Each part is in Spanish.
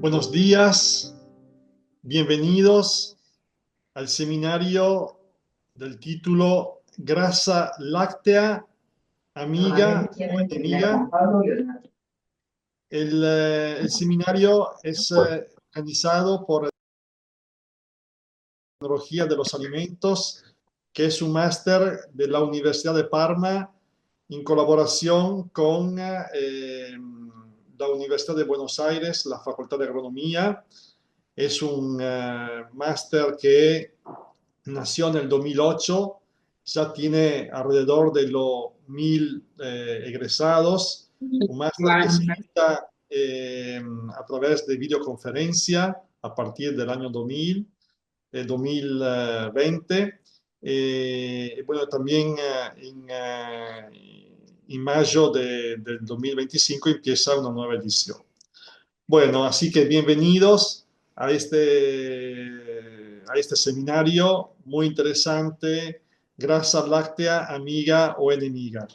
Buenos días, bienvenidos al seminario del título Grasa láctea, amiga o enemiga. El seminario es organizado por la Tecnología de los Alimentos, que es un máster de la Universidad de Parma en colaboración con la Universidad de Buenos Aires, la Facultad de Agronomía. Es un máster que nació en el 2008, ya tiene alrededor de los 1000 egresados, un máster que se dicta a través de videoconferencia a partir del año 2020. Bueno, también en mayo del 2025 empieza una nueva edición. Bueno, así que bienvenidos a este seminario muy interesante, grasa láctea, amiga o enemiga.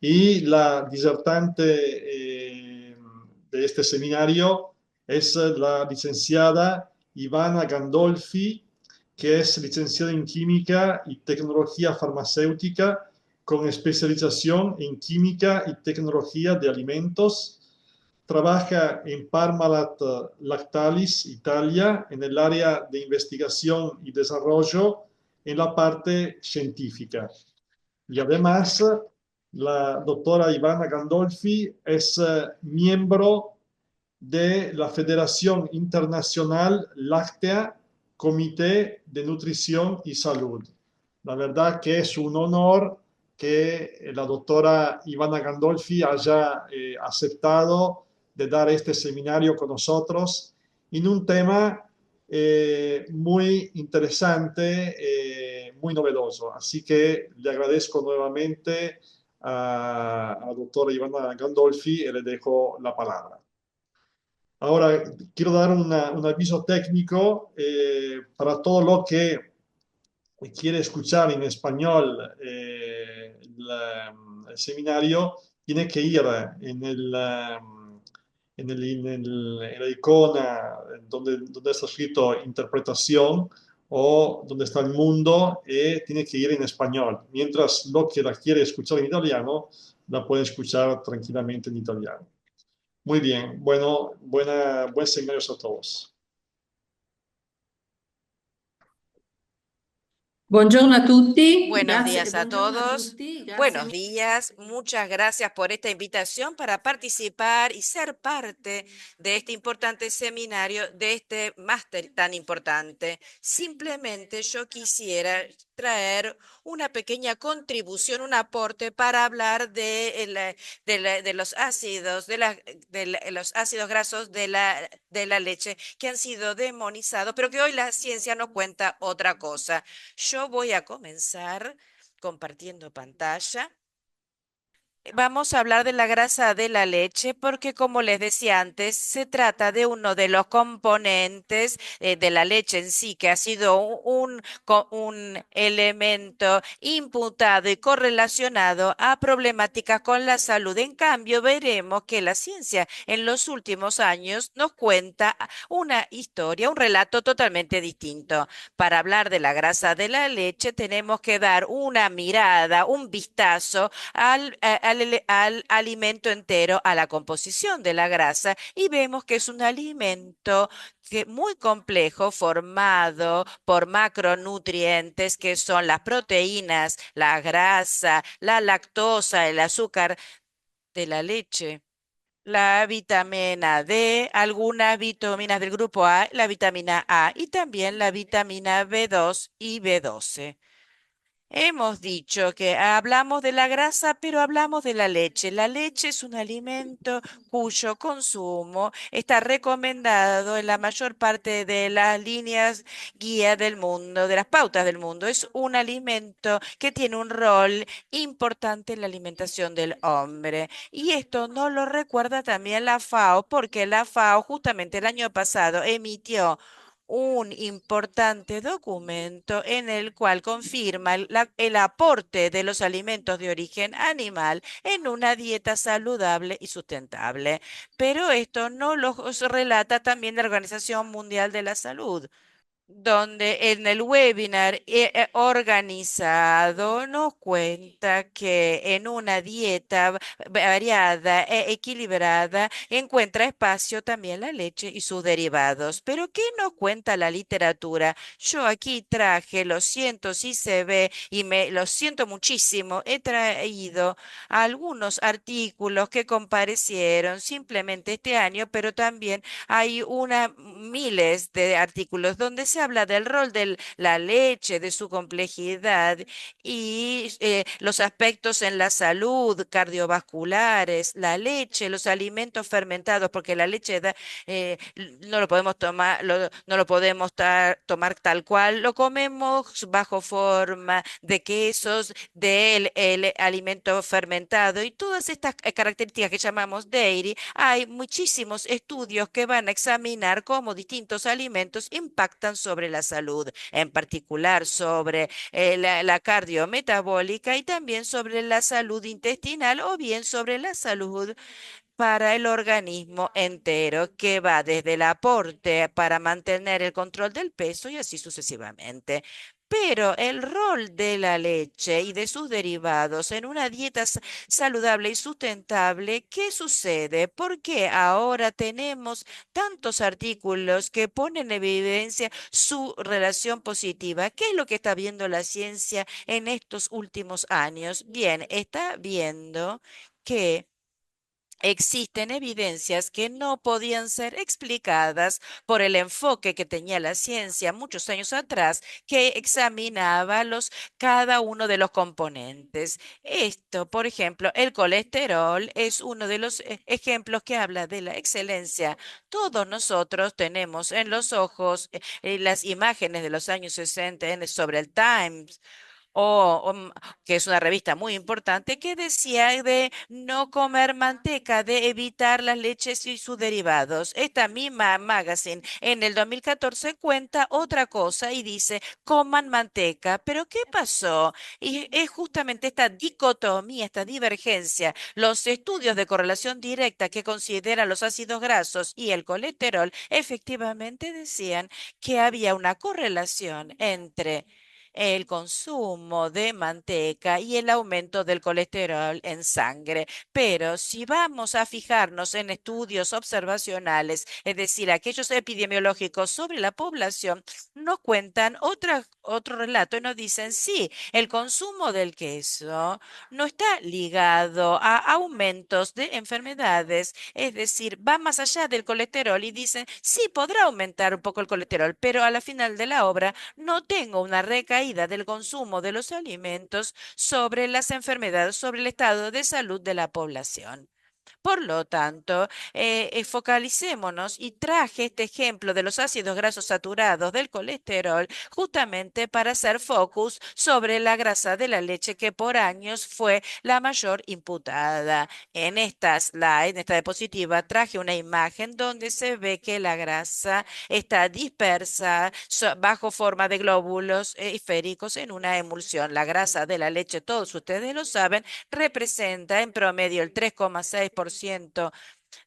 Y la disertante de este seminario es la licenciada Ivana Gandolfi, que es licenciada en Química y Tecnología Farmacéutica con especialización en Química y Tecnología de Alimentos. Trabaja en Parmalat Lactalis, Italia, en el área de investigación y desarrollo en la parte científica. Y además, la doctora Ivana Gandolfi es miembro de la Federación Internacional Láctea, Comité de Nutrición y Salud. La verdad que es un honor que la doctora Ivana Gandolfi haya aceptado de dar este seminario con nosotros en un tema muy interesante, muy novedoso. Así que le agradezco nuevamente a la doctora Ivana Gandolfi y le dejo la palabra. Ahora, quiero dar un aviso técnico para todo lo que quiere escuchar en español el seminario, tiene que ir en la icona donde está escrito interpretación o donde está el mundo, tiene que ir en español. Mientras lo que la quiere escuchar en italiano, la puede escuchar tranquilamente en italiano. Muy bien, bueno, buen seminario a todos. Buongiorno a tutti, Buenos grazie, días a buongiorno a todos. tutti, grazie. Buenos días. Muchas gracias por esta invitación para participar y ser parte de este importante seminario, de este máster tan importante. Simplemente yo quisiera traer una pequeña contribución, un aporte para hablar de los ácidos, los ácidos grasos de la leche que han sido demonizados, pero que hoy la ciencia nos cuenta otra cosa. Yo voy a comenzar compartiendo pantalla. Vamos a hablar de la grasa de la leche porque, como les decía antes, se trata de uno de los componentes de la leche en sí, que ha sido un elemento imputado y correlacionado a problemáticas con la salud. En cambio, veremos que la ciencia en los últimos años nos cuenta una historia, un relato totalmente distinto. Para hablar de la grasa de la leche, tenemos que dar una mirada, un vistazo al alimento entero, a la composición de la grasa, y vemos que es un alimento muy complejo, formado por macronutrientes que son las proteínas, la grasa, la lactosa, el azúcar de la leche, la vitamina D, algunas vitaminas del grupo A, la vitamina A y también la vitamina B2 y B12. Hemos dicho que hablamos de la grasa, pero hablamos de la leche. La leche es un alimento cuyo consumo está recomendado en la mayor parte de las líneas guía del mundo, de las pautas del mundo. Es un alimento que tiene un rol importante en la alimentación del hombre. Y esto no lo recuerda también la FAO, porque la FAO justamente el año pasado emitió un importante documento en el cual confirma el aporte de los alimentos de origen animal en una dieta saludable y sustentable. Pero esto no lo relata también la Organización Mundial de la Salud, donde en el webinar organizado nos cuenta que en una dieta variada e equilibrada encuentra espacio también la leche y sus derivados. Pero ¿qué nos cuenta la literatura? Yo aquí traje, lo siento si se ve y me lo siento muchísimo, he traído algunos artículos que comparecieron simplemente este año, pero también hay miles de artículos donde se habla del rol de la leche, de su complejidad y los aspectos en la salud cardiovasculares, la leche, los alimentos fermentados, porque la leche no lo podemos tomar, no lo podemos tomar tal cual, lo comemos bajo forma de quesos, del el alimento fermentado y todas estas características que llamamos dairy. Hay muchísimos estudios que van a examinar cómo distintos alimentos impactan sobre la salud, en particular sobre la cardiometabólica y también sobre la salud intestinal o bien sobre la salud para el organismo entero, que va desde el aporte para mantener el control del peso y así sucesivamente. Pero el rol de la leche y de sus derivados en una dieta saludable y sustentable, ¿qué sucede? ¿Por qué ahora tenemos tantos artículos que ponen en evidencia su relación positiva? ¿Qué es lo que está viendo la ciencia en estos últimos años? Bien, está viendo que existen evidencias que no podían ser explicadas por el enfoque que tenía la ciencia muchos años atrás, que examinaba cada uno de los componentes. Esto, por ejemplo, el colesterol es uno de los ejemplos que habla de la excelencia. Todos nosotros tenemos en los ojos las imágenes de los años 60 sobre el Times que es una revista muy importante, que decía de no comer manteca, de evitar las leches y sus derivados. Esta misma magazine en el 2014 cuenta otra cosa y dice, coman manteca. Pero ¿qué pasó? Y es justamente esta dicotomía, esta divergencia. Los estudios de correlación directa que consideran los ácidos grasos y el colesterol efectivamente decían que había una correlación entre el consumo de manteca y el aumento del colesterol en sangre. Pero si vamos a fijarnos en estudios observacionales, es decir, aquellos epidemiológicos sobre la población, nos cuentan otro relato y nos dicen, sí, el consumo del queso no está ligado a aumentos de enfermedades, es decir, va más allá del colesterol y dicen, sí, podrá aumentar un poco el colesterol, pero a la final de la obra no tengo una recaída del consumo de los alimentos sobre las enfermedades, sobre el estado de salud de la población. Por lo tanto, focalicémonos y traje este ejemplo de los ácidos grasos saturados del colesterol justamente para hacer focus sobre la grasa de la leche que por años fue la mayor imputada. En esta slide, en esta diapositiva, traje una imagen donde se ve que la grasa está dispersa bajo forma de glóbulos esféricos en una emulsión. La grasa de la leche, todos ustedes lo saben, representa en promedio el 3,6%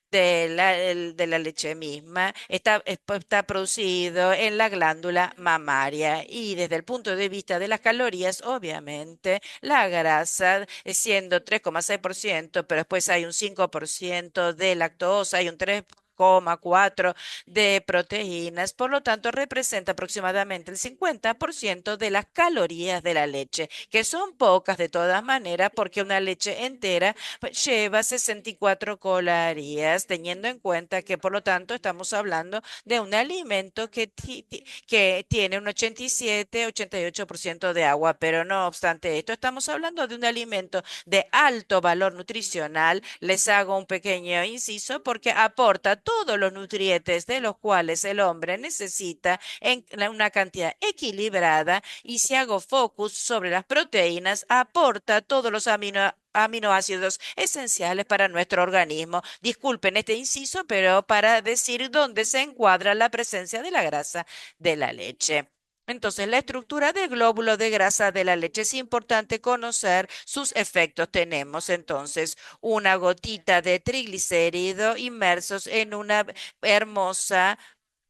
de la leche misma, está producido en la glándula mamaria y desde el punto de vista de las calorías, obviamente, la grasa siendo 3,6%, pero después hay un 5% de lactosa, hay un 3,4 de proteínas, por lo tanto representa aproximadamente el 50% de las calorías de la leche, que son pocas de todas maneras porque una leche entera pues, lleva 64 calorías, teniendo en cuenta que por lo tanto estamos hablando de un alimento que tiene un 87-88% de agua, pero no obstante esto, estamos hablando de un alimento de alto valor nutricional. Les hago un pequeño inciso porque aporta todos los nutrientes de los cuales el hombre necesita en una cantidad equilibrada y si hago focus sobre las proteínas, aporta todos los aminoácidos esenciales para nuestro organismo. Disculpen este inciso, pero para decir dónde se encuadra la presencia de la grasa de la leche. Entonces, la estructura del glóbulo de grasa de la leche es importante conocer sus efectos. Tenemos entonces una gotita de triglicérido inmersos en una hermosa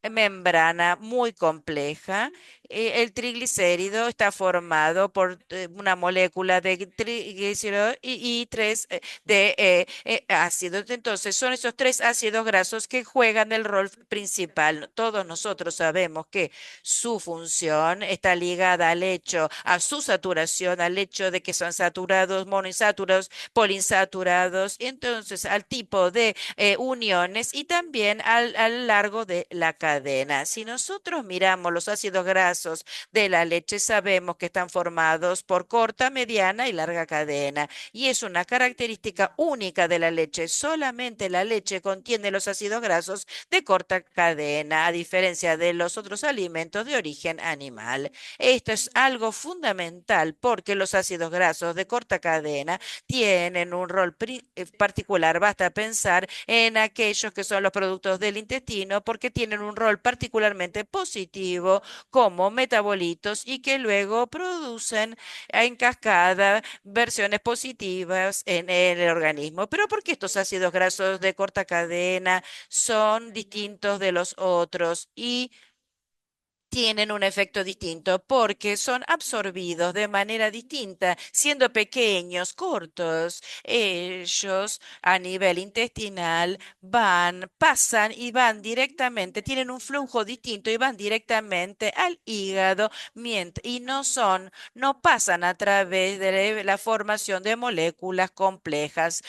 membrana muy compleja. El triglicérido está formado por una molécula de triglicérido y tres de ácidos. Entonces, son esos tres ácidos grasos que juegan el rol principal. Todos nosotros sabemos que su función está ligada al hecho, a su saturación, al hecho de que son saturados, monoinsaturados, poliinsaturados, entonces al tipo de uniones y también al largo de la cadena. Si nosotros miramos los ácidos grasos de la leche, sabemos que están formados por corta, mediana y larga cadena. Y es una característica única de la leche. Solamente la leche contiene los ácidos grasos de corta cadena, a diferencia de los otros alimentos de origen animal. Esto es algo fundamental porque los ácidos grasos de corta cadena tienen un rol particular. Basta pensar en aquellos que son los productos del intestino porque tienen un rol particularmente positivo como metabolitos y que luego producen en cascada versiones positivas en el organismo. Pero ¿por qué estos ácidos grasos de corta cadena son distintos de los otros y tienen un efecto distinto porque son absorbidos de manera distinta, siendo pequeños, cortos? Ellos a nivel intestinal pasan y van directamente, tienen un flujo distinto y van directamente al hígado y no pasan a través de la formación de moléculas complejas.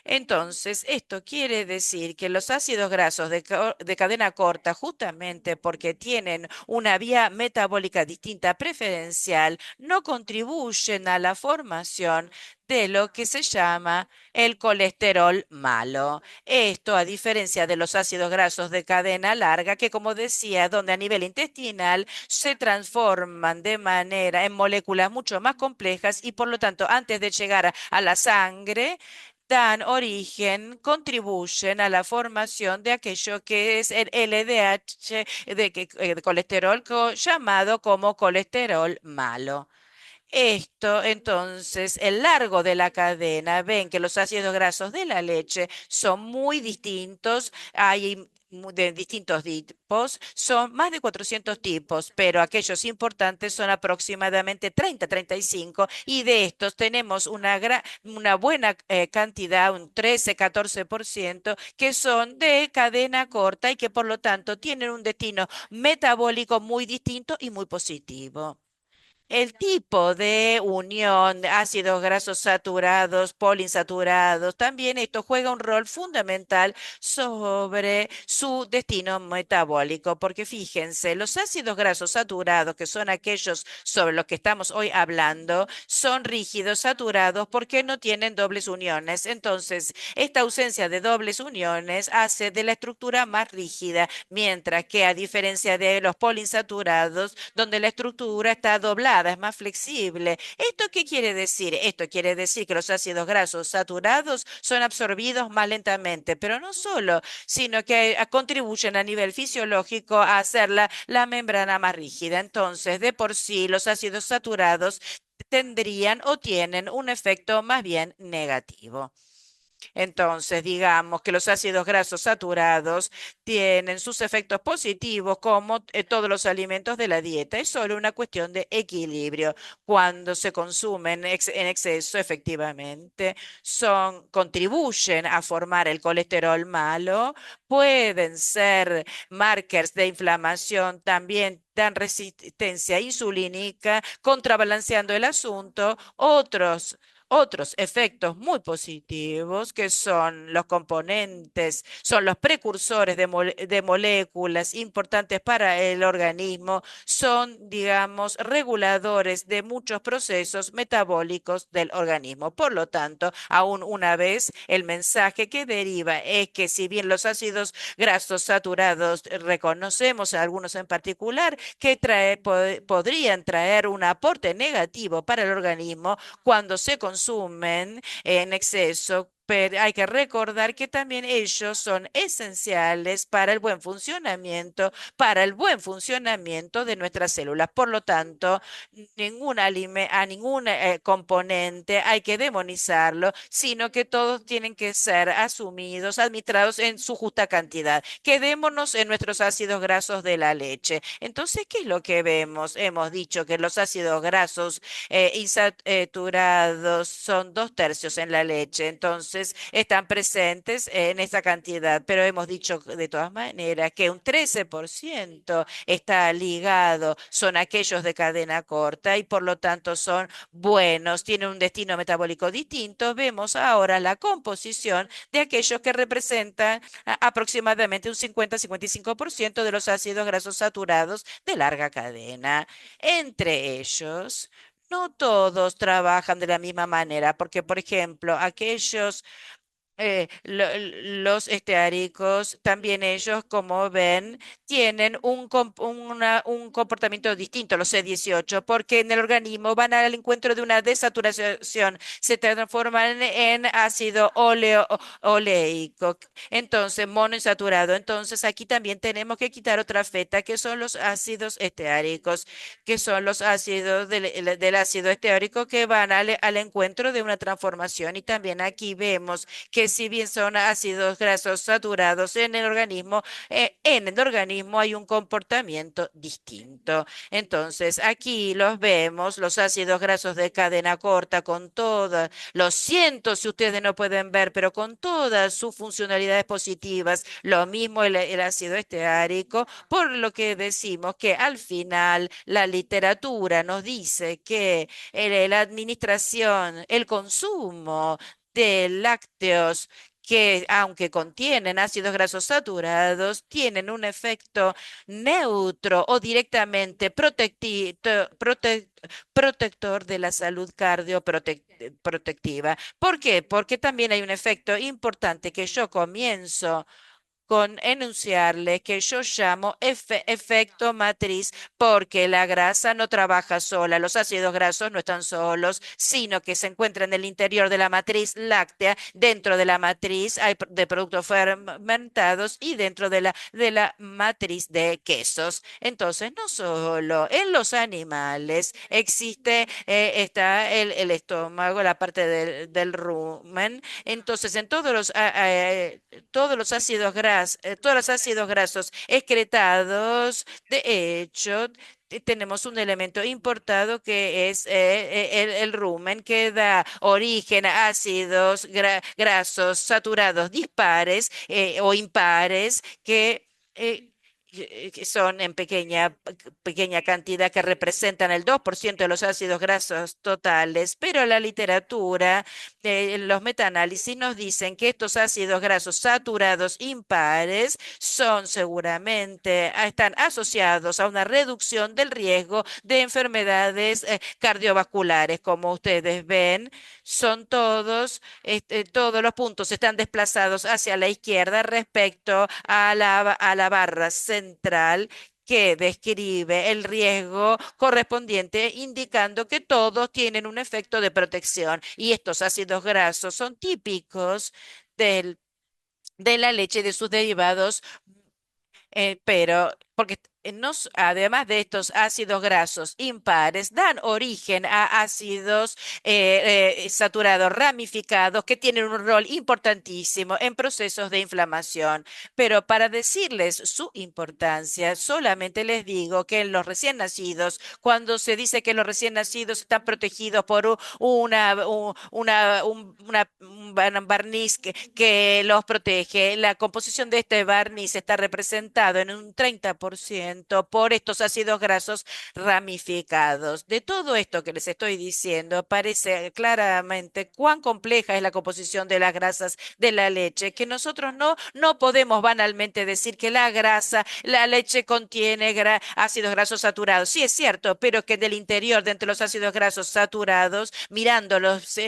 Entonces, esto quiere decir que los ácidos grasos de cadena corta, justamente porque tienen una vía metabólica distinta, preferencial, no contribuyen a la formación de lo que se llama el colesterol malo. Esto a diferencia de los ácidos grasos de cadena larga, que como decía, donde a nivel intestinal se transforman de manera en moléculas mucho más complejas y por lo tanto, antes de llegar a la sangre, dan origen, contribuyen a la formación de aquello que es el LDH de colesterol llamado como colesterol malo. Esto, entonces, el largo de la cadena, ven que los ácidos grasos de la leche son muy distintos, hay de distintos tipos, son más de 400 tipos, pero aquellos importantes son aproximadamente 30, 35, y de estos tenemos una buena cantidad, un 13, 14%, que son de cadena corta y que por lo tanto tienen un destino metabólico muy distinto y muy positivo. El tipo de unión de ácidos grasos saturados, poliinsaturados, también esto juega un rol fundamental sobre su destino metabólico, porque fíjense, los ácidos grasos saturados, que son aquellos sobre los que estamos hoy hablando, son rígidos, saturados, porque no tienen dobles uniones. Entonces, esta ausencia de dobles uniones hace de la estructura más rígida, mientras que a diferencia de los poliinsaturados, donde la estructura está doblada, es más flexible. ¿Esto qué quiere decir? Esto quiere decir que los ácidos grasos saturados son absorbidos más lentamente, pero no solo, sino que contribuyen a nivel fisiológico a hacer la membrana más rígida. Entonces, de por sí, los ácidos saturados tendrían o tienen un efecto más bien negativo. Entonces, digamos que los ácidos grasos saturados tienen sus efectos positivos como todos los alimentos de la dieta. Es solo una cuestión de equilibrio. Cuando se consumen en exceso, efectivamente, contribuyen a formar el colesterol malo, pueden ser markers de inflamación, también dan resistencia insulínica, contrabalanceando el asunto. Otros efectos muy positivos que son los componentes, son los precursores de moléculas importantes para el organismo, son, digamos, reguladores de muchos procesos metabólicos del organismo. Por lo tanto, aún una vez, el mensaje que deriva es que si bien los ácidos grasos saturados reconocemos algunos en particular que podrían traer un aporte negativo para el organismo cuando se consumen consumen en exceso. Pero hay que recordar que también ellos son esenciales para el buen funcionamiento de nuestras células. Por lo tanto, a ningún componente hay que demonizarlo, sino que todos tienen que ser asumidos, administrados en su justa cantidad. Quedémonos en nuestros ácidos grasos de la leche. Entonces, ¿qué es lo que vemos? Hemos dicho que los ácidos grasos insaturados son 2/3 en la leche, entonces están presentes en esa cantidad, pero hemos dicho de todas maneras que un 13% está ligado, son aquellos de cadena corta y por lo tanto son buenos, tienen un destino metabólico distinto. Vemos ahora la composición de aquellos que representan aproximadamente un 50-55% de los ácidos grasos saturados de larga cadena. Entre ellos, no todos trabajan de la misma manera, porque, por ejemplo, los esteáricos, también ellos, como ven, tienen un comportamiento distinto, los C18, porque en el organismo van al encuentro de una desaturación, se transforman en ácido oleico, entonces monoinsaturado. Entonces aquí también tenemos que quitar otra feta, que son los ácidos esteáricos, que son los ácidos del ácido esteárico que van al encuentro de una transformación. Y también aquí vemos que si bien son ácidos grasos saturados en el organismo hay un comportamiento distinto. Entonces, aquí los vemos, los ácidos grasos de cadena corta con todas, los cientos, si ustedes no pueden ver, pero con todas sus funcionalidades positivas, lo mismo el ácido esteárico, por lo que decimos que al final la literatura nos dice que la administración, el consumo de lácteos que, aunque contienen ácidos grasos saturados, tienen un efecto neutro o directamente protector de la salud cardioprotectiva. ¿Por qué? Porque también hay un efecto importante que yo comienzo con enunciarle, que yo llamo efecto matriz, porque la grasa no trabaja sola, los ácidos grasos no están solos, sino que se encuentran en el interior de la matriz láctea. Dentro de la matriz hay de productos fermentados y dentro de la matriz de quesos. Entonces, no solo en los animales está el estómago, la parte del rumen. Entonces, en todos los todos los ácidos grasos excretados, de hecho, tenemos un elemento importado que es el rumen, que da origen a ácidos grasos saturados dispares o impares que son en pequeña cantidad, que representan el 2% de los ácidos grasos totales, pero la literatura, los metaanálisis nos dicen que estos ácidos grasos saturados impares están asociados a una reducción del riesgo de enfermedades cardiovasculares. Como ustedes ven, todos los puntos están desplazados hacia la izquierda respecto a la barra central que describe el riesgo correspondiente, indicando que todos tienen un efecto de protección. Y estos ácidos grasos son típicos del- de la leche y de sus derivados, pero porque además de estos ácidos grasos impares, dan origen a ácidos saturados ramificados que tienen un rol importantísimo en procesos de inflamación. Pero para decirles su importancia, solamente les digo que en los recién nacidos, cuando se dice que los recién nacidos están protegidos por un barniz que los protege, la composición de este barniz está representado en un 30% por estos ácidos grasos ramificados. De todo esto que les estoy diciendo, parece claramente cuán compleja es la composición de las grasas de la leche, que nosotros no podemos banalmente decir que la leche contiene ácidos grasos saturados. Sí, es cierto, pero que del interior, de entre los ácidos grasos saturados, mirándolos,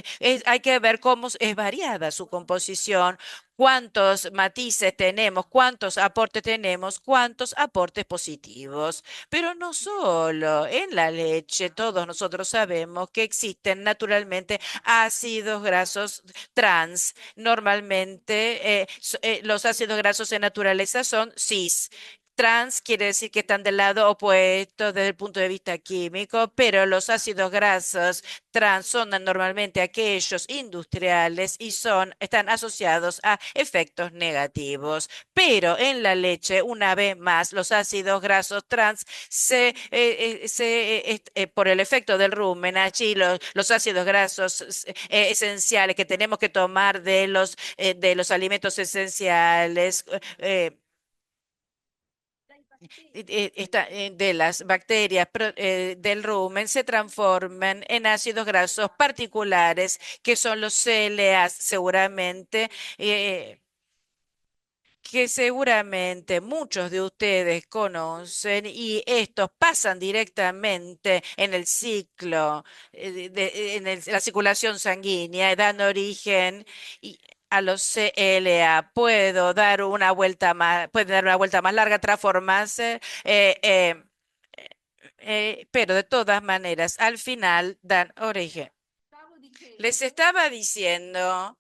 hay que ver cómo es variada su composición, cuántos matices tenemos, cuántos aportes tenemos, cuántos aportes positivos. Pero no solo en la leche, todos nosotros sabemos que existen naturalmente ácidos grasos trans. Normalmente los ácidos grasos en naturaleza son cis. Trans quiere decir que están del lado opuesto desde el punto de vista químico, pero los ácidos grasos trans son normalmente aquellos industriales y están asociados a efectos negativos. Pero en la leche, una vez más, los ácidos grasos trans por el efecto del rumen, allí los ácidos grasos esenciales que tenemos que tomar de los alimentos esenciales. De las bacterias del rumen se transforman en ácidos grasos particulares que son los CLA eh, que seguramente muchos de ustedes conocen y estos pasan directamente en el ciclo, la circulación sanguínea, dan origen y- a los CLA. Puede dar una vuelta más larga, transformarse, pero de todas maneras, al final dan origen. Les estaba diciendo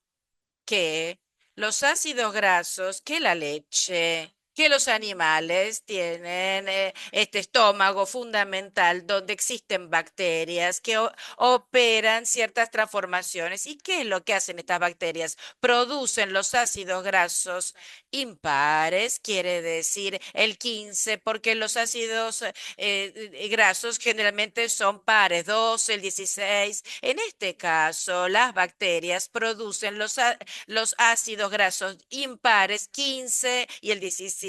que los ácidos grasos, que la leche, que los animales tienen este estómago fundamental donde existen bacterias que operan ciertas transformaciones. ¿Y qué es lo que hacen estas bacterias? Producen los ácidos grasos impares, quiere decir el 15, porque los ácidos grasos generalmente son pares, 12, el 16. En este caso, las bacterias producen los ácidos grasos impares 15 y el 17,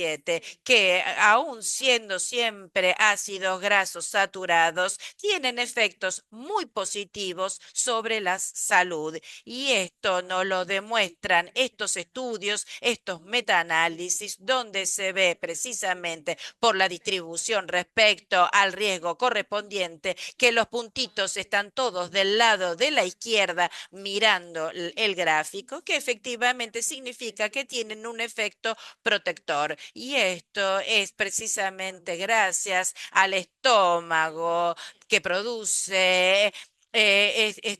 que aún siendo siempre ácidos grasos saturados, tienen efectos muy positivos sobre la salud. Y esto nos lo demuestran estos estudios, estos metaanálisis, donde se ve precisamente por la distribución respecto al riesgo correspondiente que los puntitos están todos del lado de la izquierda mirando el gráfico, que efectivamente significa que tienen un efecto protector. Y esto es precisamente gracias al estómago que produce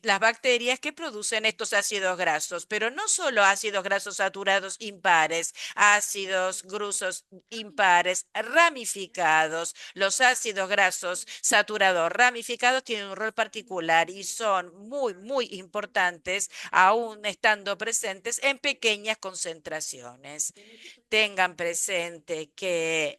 las bacterias que producen estos ácidos grasos, pero no solo ácidos grasos saturados impares, ácidos gruesos impares ramificados. Los ácidos grasos saturados ramificados tienen un rol particular y son muy, muy importantes, aún estando presentes en pequeñas concentraciones. Tengan presente que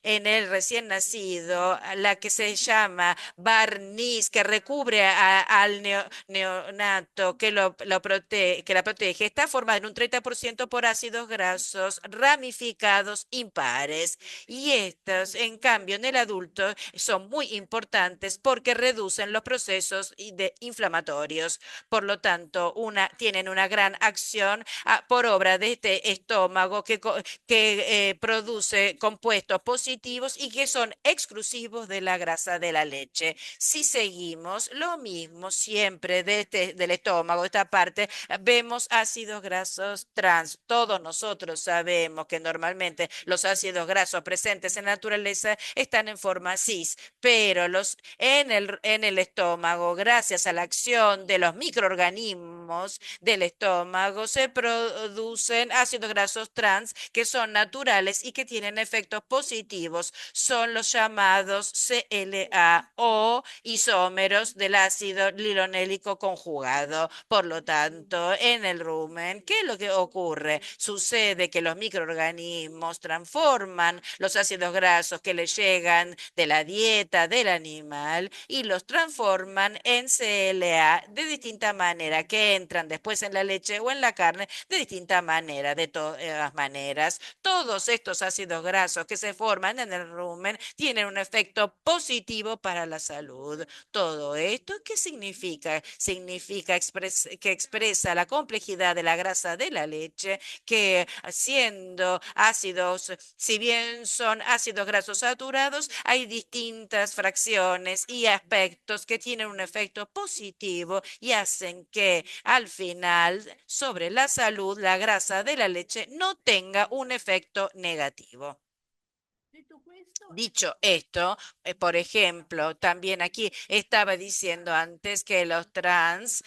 en el recién nacido, la que se llama barniz, que recubre al neonato, que la protege, está formada en un 30% por ácidos grasos ramificados impares. Y estos, en cambio, en el adulto son muy importantes porque reducen los procesos inflamatorios. Por lo tanto, tienen una gran acción por obra de este estómago que produce compuestos positivos y que son exclusivos de la grasa de la leche. Si seguimos lo mismo siempre del estómago, esta parte, vemos ácidos grasos trans. Todos nosotros sabemos que normalmente los ácidos grasos presentes en la naturaleza están en forma cis, pero en el estómago, gracias a la acción de los microorganismos del estómago, se producen ácidos grasos trans que son naturales y que tienen efectos positivos. Son los llamados CLA o isómeros del ácido lilonélico conjugado. Por lo tanto, en el rumen, ¿qué es lo que ocurre? Sucede que los microorganismos transforman los ácidos grasos que le llegan de la dieta del animal y los transforman en CLA de distinta manera, que entran después en la leche o en la carne de distinta manera. De todas maneras, todos estos ácidos grasos que se forman forman en el rumen tienen un efecto positivo para la salud. Todo esto, ¿qué significa? Significa que expresa la complejidad de la grasa de la leche, que siendo ácidos, si bien son ácidos grasos saturados, hay distintas fracciones y aspectos que tienen un efecto positivo y hacen que al final sobre la salud la grasa de la leche no tenga un efecto negativo. Dicho esto, por ejemplo, también aquí estaba diciendo antes que los trans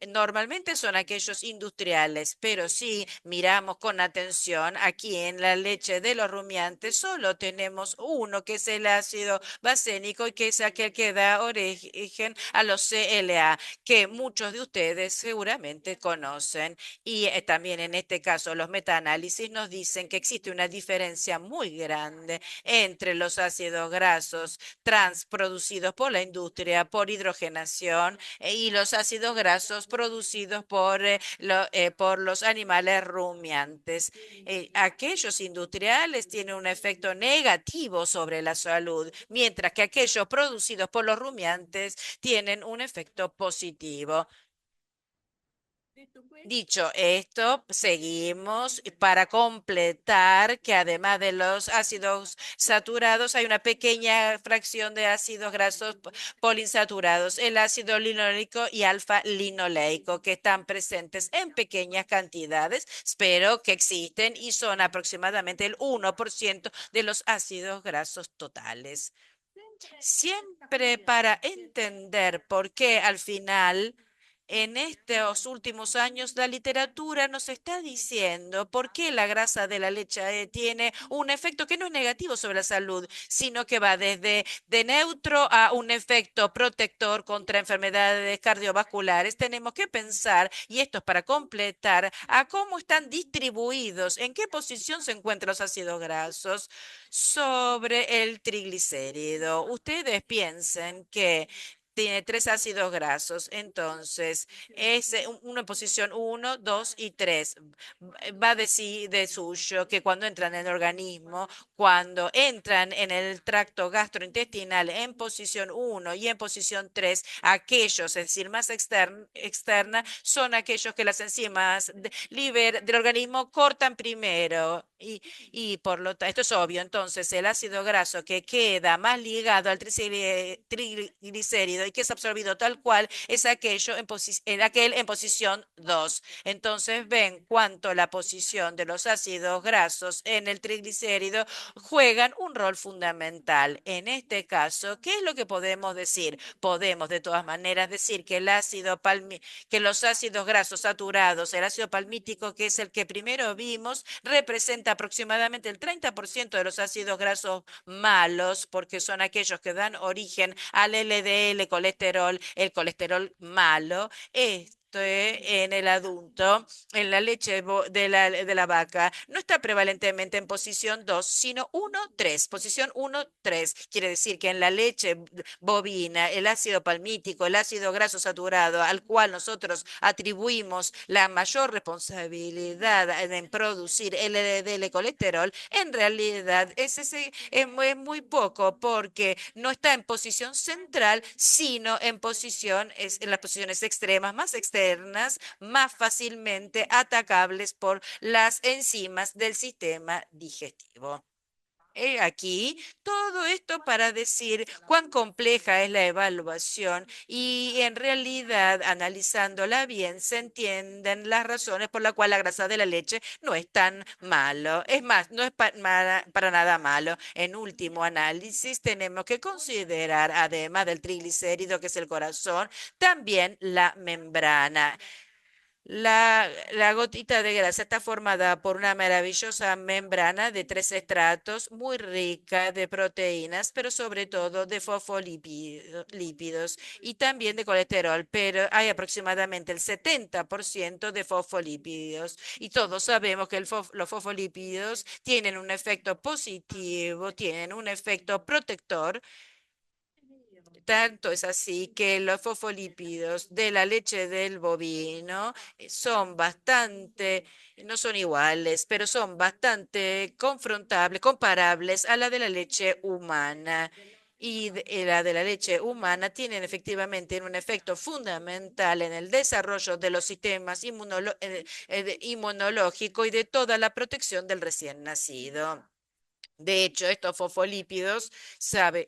normalmente son aquellos industriales, pero si miramos con atención aquí en la leche de los rumiantes, solo tenemos uno que es el ácido basénico y que es aquel que da origen a los CLA, que muchos de ustedes seguramente conocen. Y también en este caso los metaanálisis nos dicen que existe una diferencia muy grande entre los ácidos grasos trans producidos por la industria por hidrogenación y los ácidos grasos producidos por los animales rumiantes. Aquellos industriales tienen un efecto negativo sobre la salud, mientras que aquellos producidos por los rumiantes tienen un efecto positivo. Dicho esto, seguimos para completar que además de los ácidos saturados hay una pequeña fracción de ácidos grasos poliinsaturados, el ácido linoleico y alfa-linoleico, que están presentes en pequeñas cantidades, pero que existen y son aproximadamente el 1% de los ácidos grasos totales. Siempre para entender por qué al final en estos últimos años, la literatura nos está diciendo por qué la grasa de la leche tiene un efecto que no es negativo sobre la salud, sino que va desde de neutro a un efecto protector contra enfermedades cardiovasculares. Tenemos que pensar, y esto es para completar, a cómo están distribuidos, en qué posición se encuentran los ácidos grasos sobre el triglicérido. Ustedes piensen que tiene 3 ácidos grasos, entonces es uno en posición 1, 2 y 3. Va de suyo que cuando entran en el organismo, cuando entran en el tracto gastrointestinal en posición 1 y en posición 3, aquellos, es decir, más externa, son aquellos que las enzimas del organismo cortan primero. Y por lo tanto, esto es obvio, entonces el ácido graso que queda más ligado al triglicérido y que es absorbido tal cual es aquel en posición 2. Entonces ven cuánto la posición de los ácidos grasos en el triglicérido juegan un rol fundamental. En este caso, ¿qué es lo que podemos decir? Podemos de todas maneras decir que que los ácidos grasos saturados, el ácido palmítico, que es el que primero vimos, representa aproximadamente el 30% de los ácidos grasos malos, porque son aquellos que dan origen al LDL colesterol, el colesterol malo. En el adulto, en la leche de la vaca, no está prevalentemente en posición 2, sino 1, 3. Posición 1, 3. Quiere decir que en la leche bovina, el ácido palmítico, el ácido graso saturado, al cual nosotros atribuimos la mayor responsabilidad en producir LDL colesterol, en realidad es muy poco, porque no está en posición central, sino en las posiciones extremas, más externas, más fácilmente atacables por las enzimas del sistema digestivo. Aquí todo esto para decir cuán compleja es la evaluación y en realidad analizándola bien se entienden las razones por las cuales la grasa de la leche no es tan malo. Es más, no es para nada malo. En último análisis tenemos que considerar, además del triglicérido que es el corazón, también la membrana. La gotita de grasa está formada por una maravillosa membrana de 3 estratos, muy rica de proteínas, pero sobre todo de fosfolípidos y también de colesterol, pero hay aproximadamente el 70% de fosfolípidos. Y todos sabemos que los fosfolípidos tienen un efecto positivo, tienen un efecto protector Tanto es así que los fosfolípidos de la leche del bovino son bastante, no son iguales, pero son bastante comparables a la de la leche humana. La de la leche humana tienen efectivamente un efecto fundamental en el desarrollo de los sistemas inmunológico y de toda la protección del recién nacido. De hecho, estos fosfolípidos,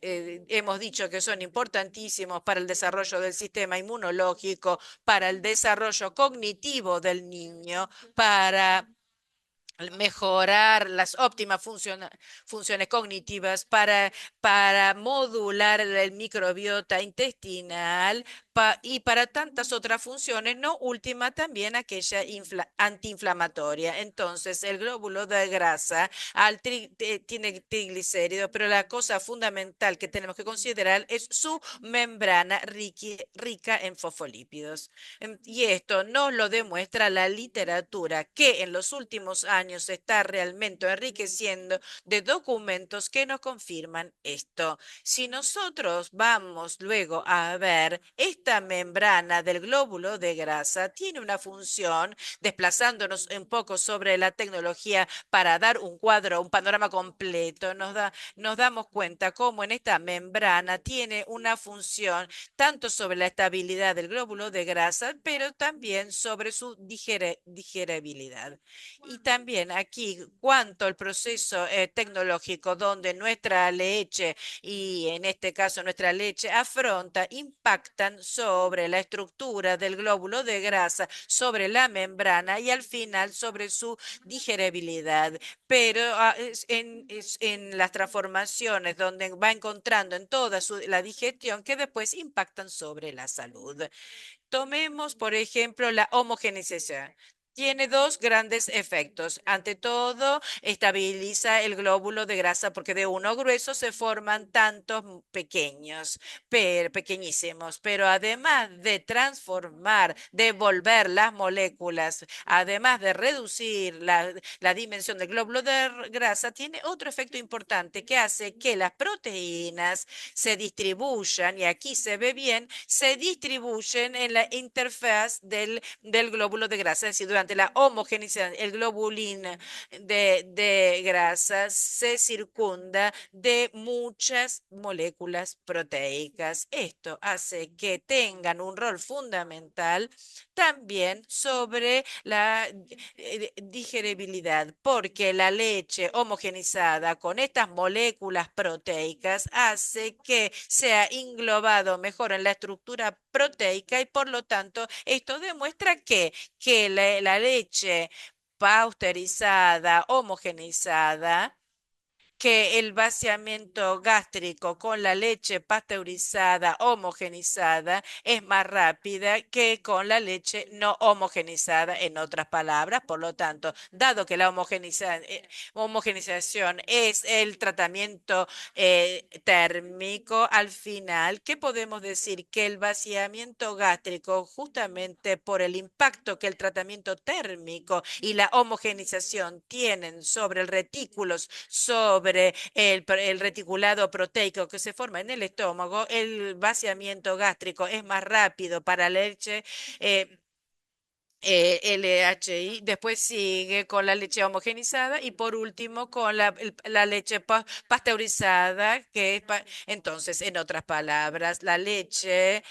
hemos dicho que son importantísimos para el desarrollo del sistema inmunológico, para el desarrollo cognitivo del niño, para mejorar las óptimas funciones cognitivas, para modular el microbiota intestinal y para tantas otras funciones, no última también aquella antiinflamatoria. Entonces, el glóbulo de grasa tiene triglicéridos, pero la cosa fundamental que tenemos que considerar es su membrana rica en fosfolípidos. Y esto nos lo demuestra la literatura, que en los últimos años se está realmente enriqueciendo de documentos que nos confirman esto. Si nosotros vamos luego a ver, esta membrana del glóbulo de grasa tiene una función, desplazándonos un poco sobre la tecnología para dar un cuadro, un panorama completo, nos damos cuenta cómo en esta membrana tiene una función tanto sobre la estabilidad del glóbulo de grasa, pero también sobre su digeribilidad. Y también aquí, cuanto al proceso tecnológico donde nuestra leche, y en este caso nuestra leche afronta, impactan sobre la estructura del glóbulo de grasa, sobre la membrana y al final sobre su digeribilidad. Pero en las transformaciones donde va encontrando en toda la digestión que después impactan sobre la salud. Tomemos, por ejemplo, la homogeneización. Tiene dos grandes efectos. Ante todo, estabiliza el glóbulo de grasa porque de uno grueso se forman tantos pequeños, pequeñísimos. Pero además de transformar, de volver las moléculas, además de reducir la dimensión del glóbulo de grasa, tiene otro efecto importante que hace que las proteínas se distribuyan, y aquí se ve bien, se distribuyen en la interfaz del glóbulo de grasa, es decir, durante la homogenización, el globulín de grasa se circunda de muchas moléculas proteicas. Esto hace que tengan un rol fundamental también sobre la digeribilidad, porque la leche homogenizada con estas moléculas proteicas hace que sea englobado mejor en la estructura proteica y por lo tanto esto demuestra que la leche pasteurizada, homogeneizada, que el vaciamiento gástrico con la leche pasteurizada homogenizada es más rápida que con la leche no homogenizada, en otras palabras. Por lo tanto, dado que la homogenización es el tratamiento térmico, al final, ¿qué podemos decir? Que el vaciamiento gástrico, justamente por el impacto que el tratamiento térmico y la homogenización tienen sobre el retículo, sobre el reticulado proteico que se forma en el estómago, el vaciamiento gástrico es más rápido para la leche. LHI, después sigue con la leche homogenizada y por último con la leche pasteurizada, entonces, en otras palabras, la leche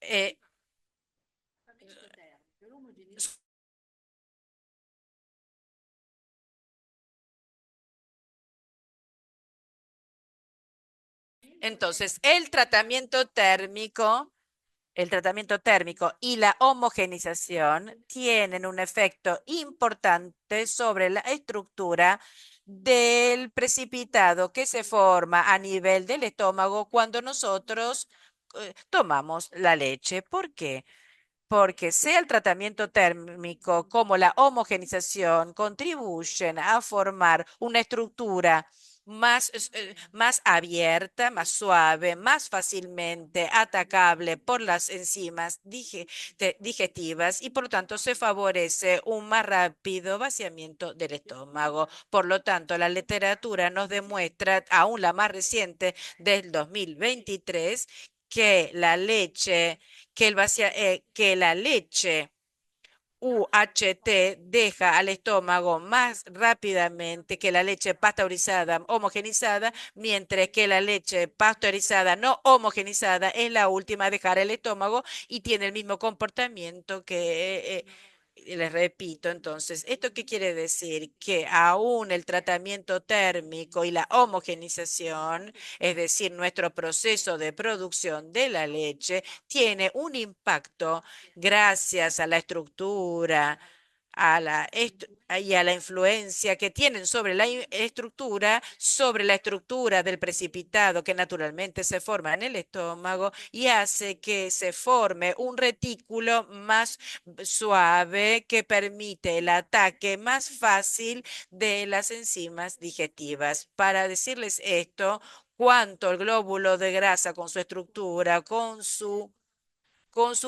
eh, entonces, el tratamiento térmico y la homogenización tienen un efecto importante sobre la estructura del precipitado que se forma a nivel del estómago cuando nosotros tomamos la leche. ¿Por qué? Porque sea el tratamiento térmico como la homogenización contribuyen a formar una estructura más abierta, más suave, más fácilmente atacable por las enzimas digestivas y por lo tanto se favorece un más rápido vaciamiento del estómago. Por lo tanto, la literatura nos demuestra, aún la más reciente del 2023, que la leche, que la leche UHT deja al estómago más rápidamente que la leche pasteurizada homogenizada, mientras que la leche pasteurizada no homogenizada es la última a dejar el estómago y tiene el mismo comportamiento que les repito, entonces, ¿esto qué quiere decir? Que aún el tratamiento térmico y la homogenización, es decir, nuestro proceso de producción de la leche, tiene un impacto gracias a la estructura, y a la influencia que tienen sobre la estructura, sobre la estructura del precipitado que naturalmente se forma en el estómago y hace que se forme un retículo más suave que permite el ataque más fácil de las enzimas digestivas. Para decirles esto, cuánto el glóbulo de grasa con su estructura, con su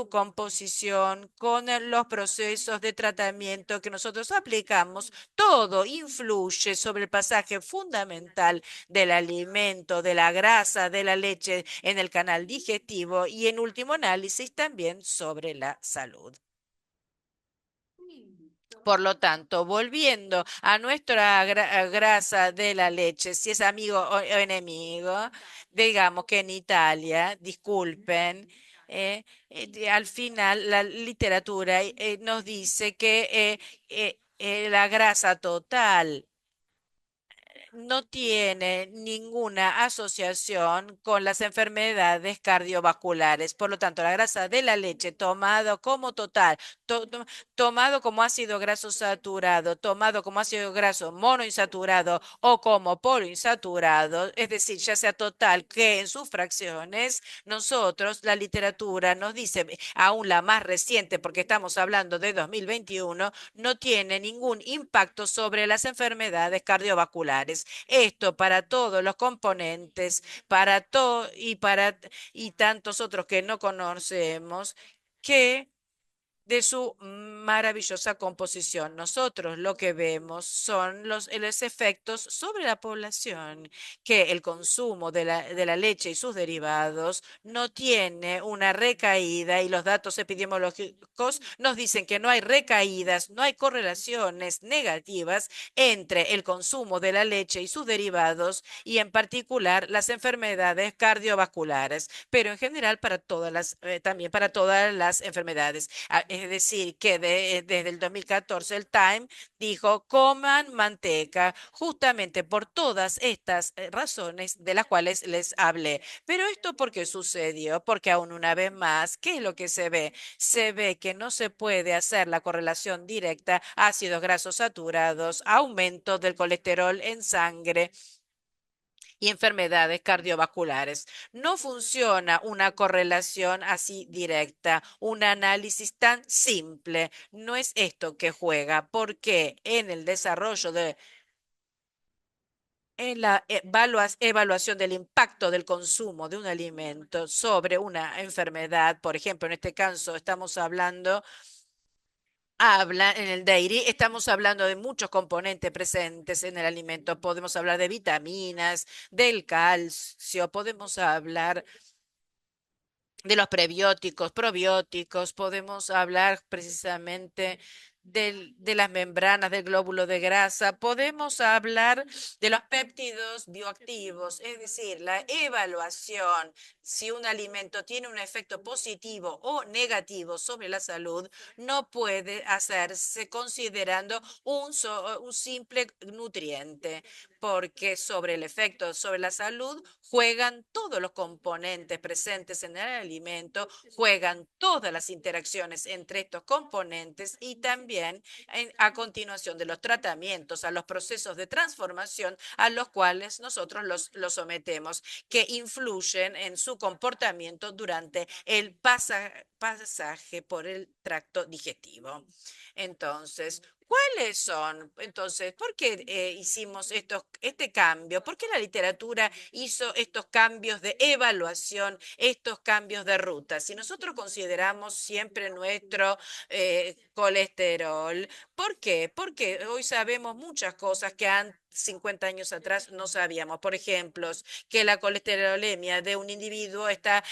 composición, con los procesos de tratamiento que nosotros aplicamos, todo influye sobre el pasaje fundamental del alimento, de la grasa, de la leche en el canal digestivo y en último análisis también sobre la salud. Por lo tanto, volviendo a nuestra grasa de la leche, si es amigo o enemigo, digamos que en Italia, disculpen, al final la literatura nos dice que la grasa total no tiene ninguna asociación con las enfermedades cardiovasculares. Por lo tanto, la grasa de la leche tomado como total, tomado como ácido graso saturado, tomado como ácido graso monoinsaturado o como poliinsaturado, es decir, ya sea total que en sus fracciones, nosotros, la literatura nos dice, aún la más reciente, porque estamos hablando de 2021, no tiene ningún impacto sobre las enfermedades cardiovasculares. Esto para todos los componentes, para todo y tantos otros que no conocemos, que de su maravillosa composición. Nosotros lo que vemos son los efectos sobre la población, que el consumo de la leche y sus derivados no tiene una recaída y los datos epidemiológicos nos dicen que no hay recaídas, no hay correlaciones negativas entre el consumo de la leche y sus derivados y en particular las enfermedades cardiovasculares, pero en general para también para todas las enfermedades. Es decir, que desde el 2014 el Time dijo, coman manteca, justamente por todas estas razones de las cuales les hablé. Pero esto, ¿por qué sucedió? Porque aún una vez más, ¿qué es lo que se ve? Se ve que no se puede hacer la correlación directa ácidos grasos saturados, aumento del colesterol en sangre y enfermedades cardiovasculares. No funciona una correlación así directa, un análisis tan simple. No es esto que juega, porque en el desarrollo en la evaluación del impacto del consumo de un alimento sobre una enfermedad, por ejemplo, en este caso estamos hablando en el dairy, estamos hablando de muchos componentes presentes en el alimento. Podemos hablar de vitaminas, del calcio, podemos hablar de los prebióticos, probióticos, podemos hablar precisamente de las membranas del glóbulo de grasa, podemos hablar de los péptidos bioactivos, es decir, la evaluación si un alimento tiene un efecto positivo o negativo sobre la salud no puede hacerse considerando un simple nutriente, porque sobre el efecto sobre la salud juegan todos los componentes presentes en el alimento, juegan todas las interacciones entre estos componentes y también a continuación de los tratamientos, a los procesos de transformación a los cuales nosotros los sometemos, que influyen en su comportamiento durante el pasaje por el tracto digestivo. Entonces, ¿Cuáles son? Entonces, ¿por qué hicimos este cambio? ¿Por qué la literatura hizo estos cambios de evaluación, estos cambios de ruta? Si nosotros consideramos siempre nuestro colesterol, ¿por qué? Porque hoy sabemos muchas cosas que 50 años atrás no sabíamos. Por ejemplo, que la colesterolemia de un individuo está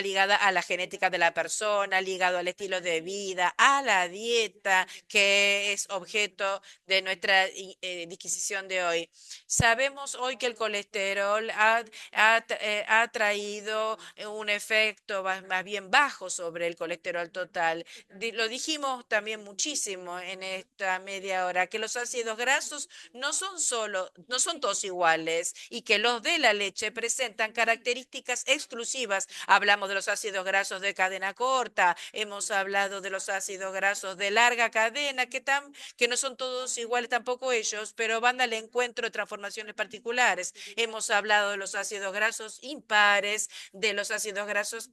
ligada a la genética de la persona, ligado al estilo de vida, a la dieta, que es objeto de nuestra disquisición de hoy. Sabemos hoy que el colesterol ha traído un efecto más bien bajo sobre el colesterol total. Lo dijimos también muchísimo en esta media hora, que los ácidos grasos no son todos iguales y que los de la leche presentan características exclusivas. Hablamos de los ácidos grasos de cadena corta, hemos hablado de los ácidos grasos de larga cadena, que no son todos iguales tampoco ellos, pero van al encuentro de transformaciones particulares. Hemos hablado de los ácidos grasos impares, de los ácidos grasos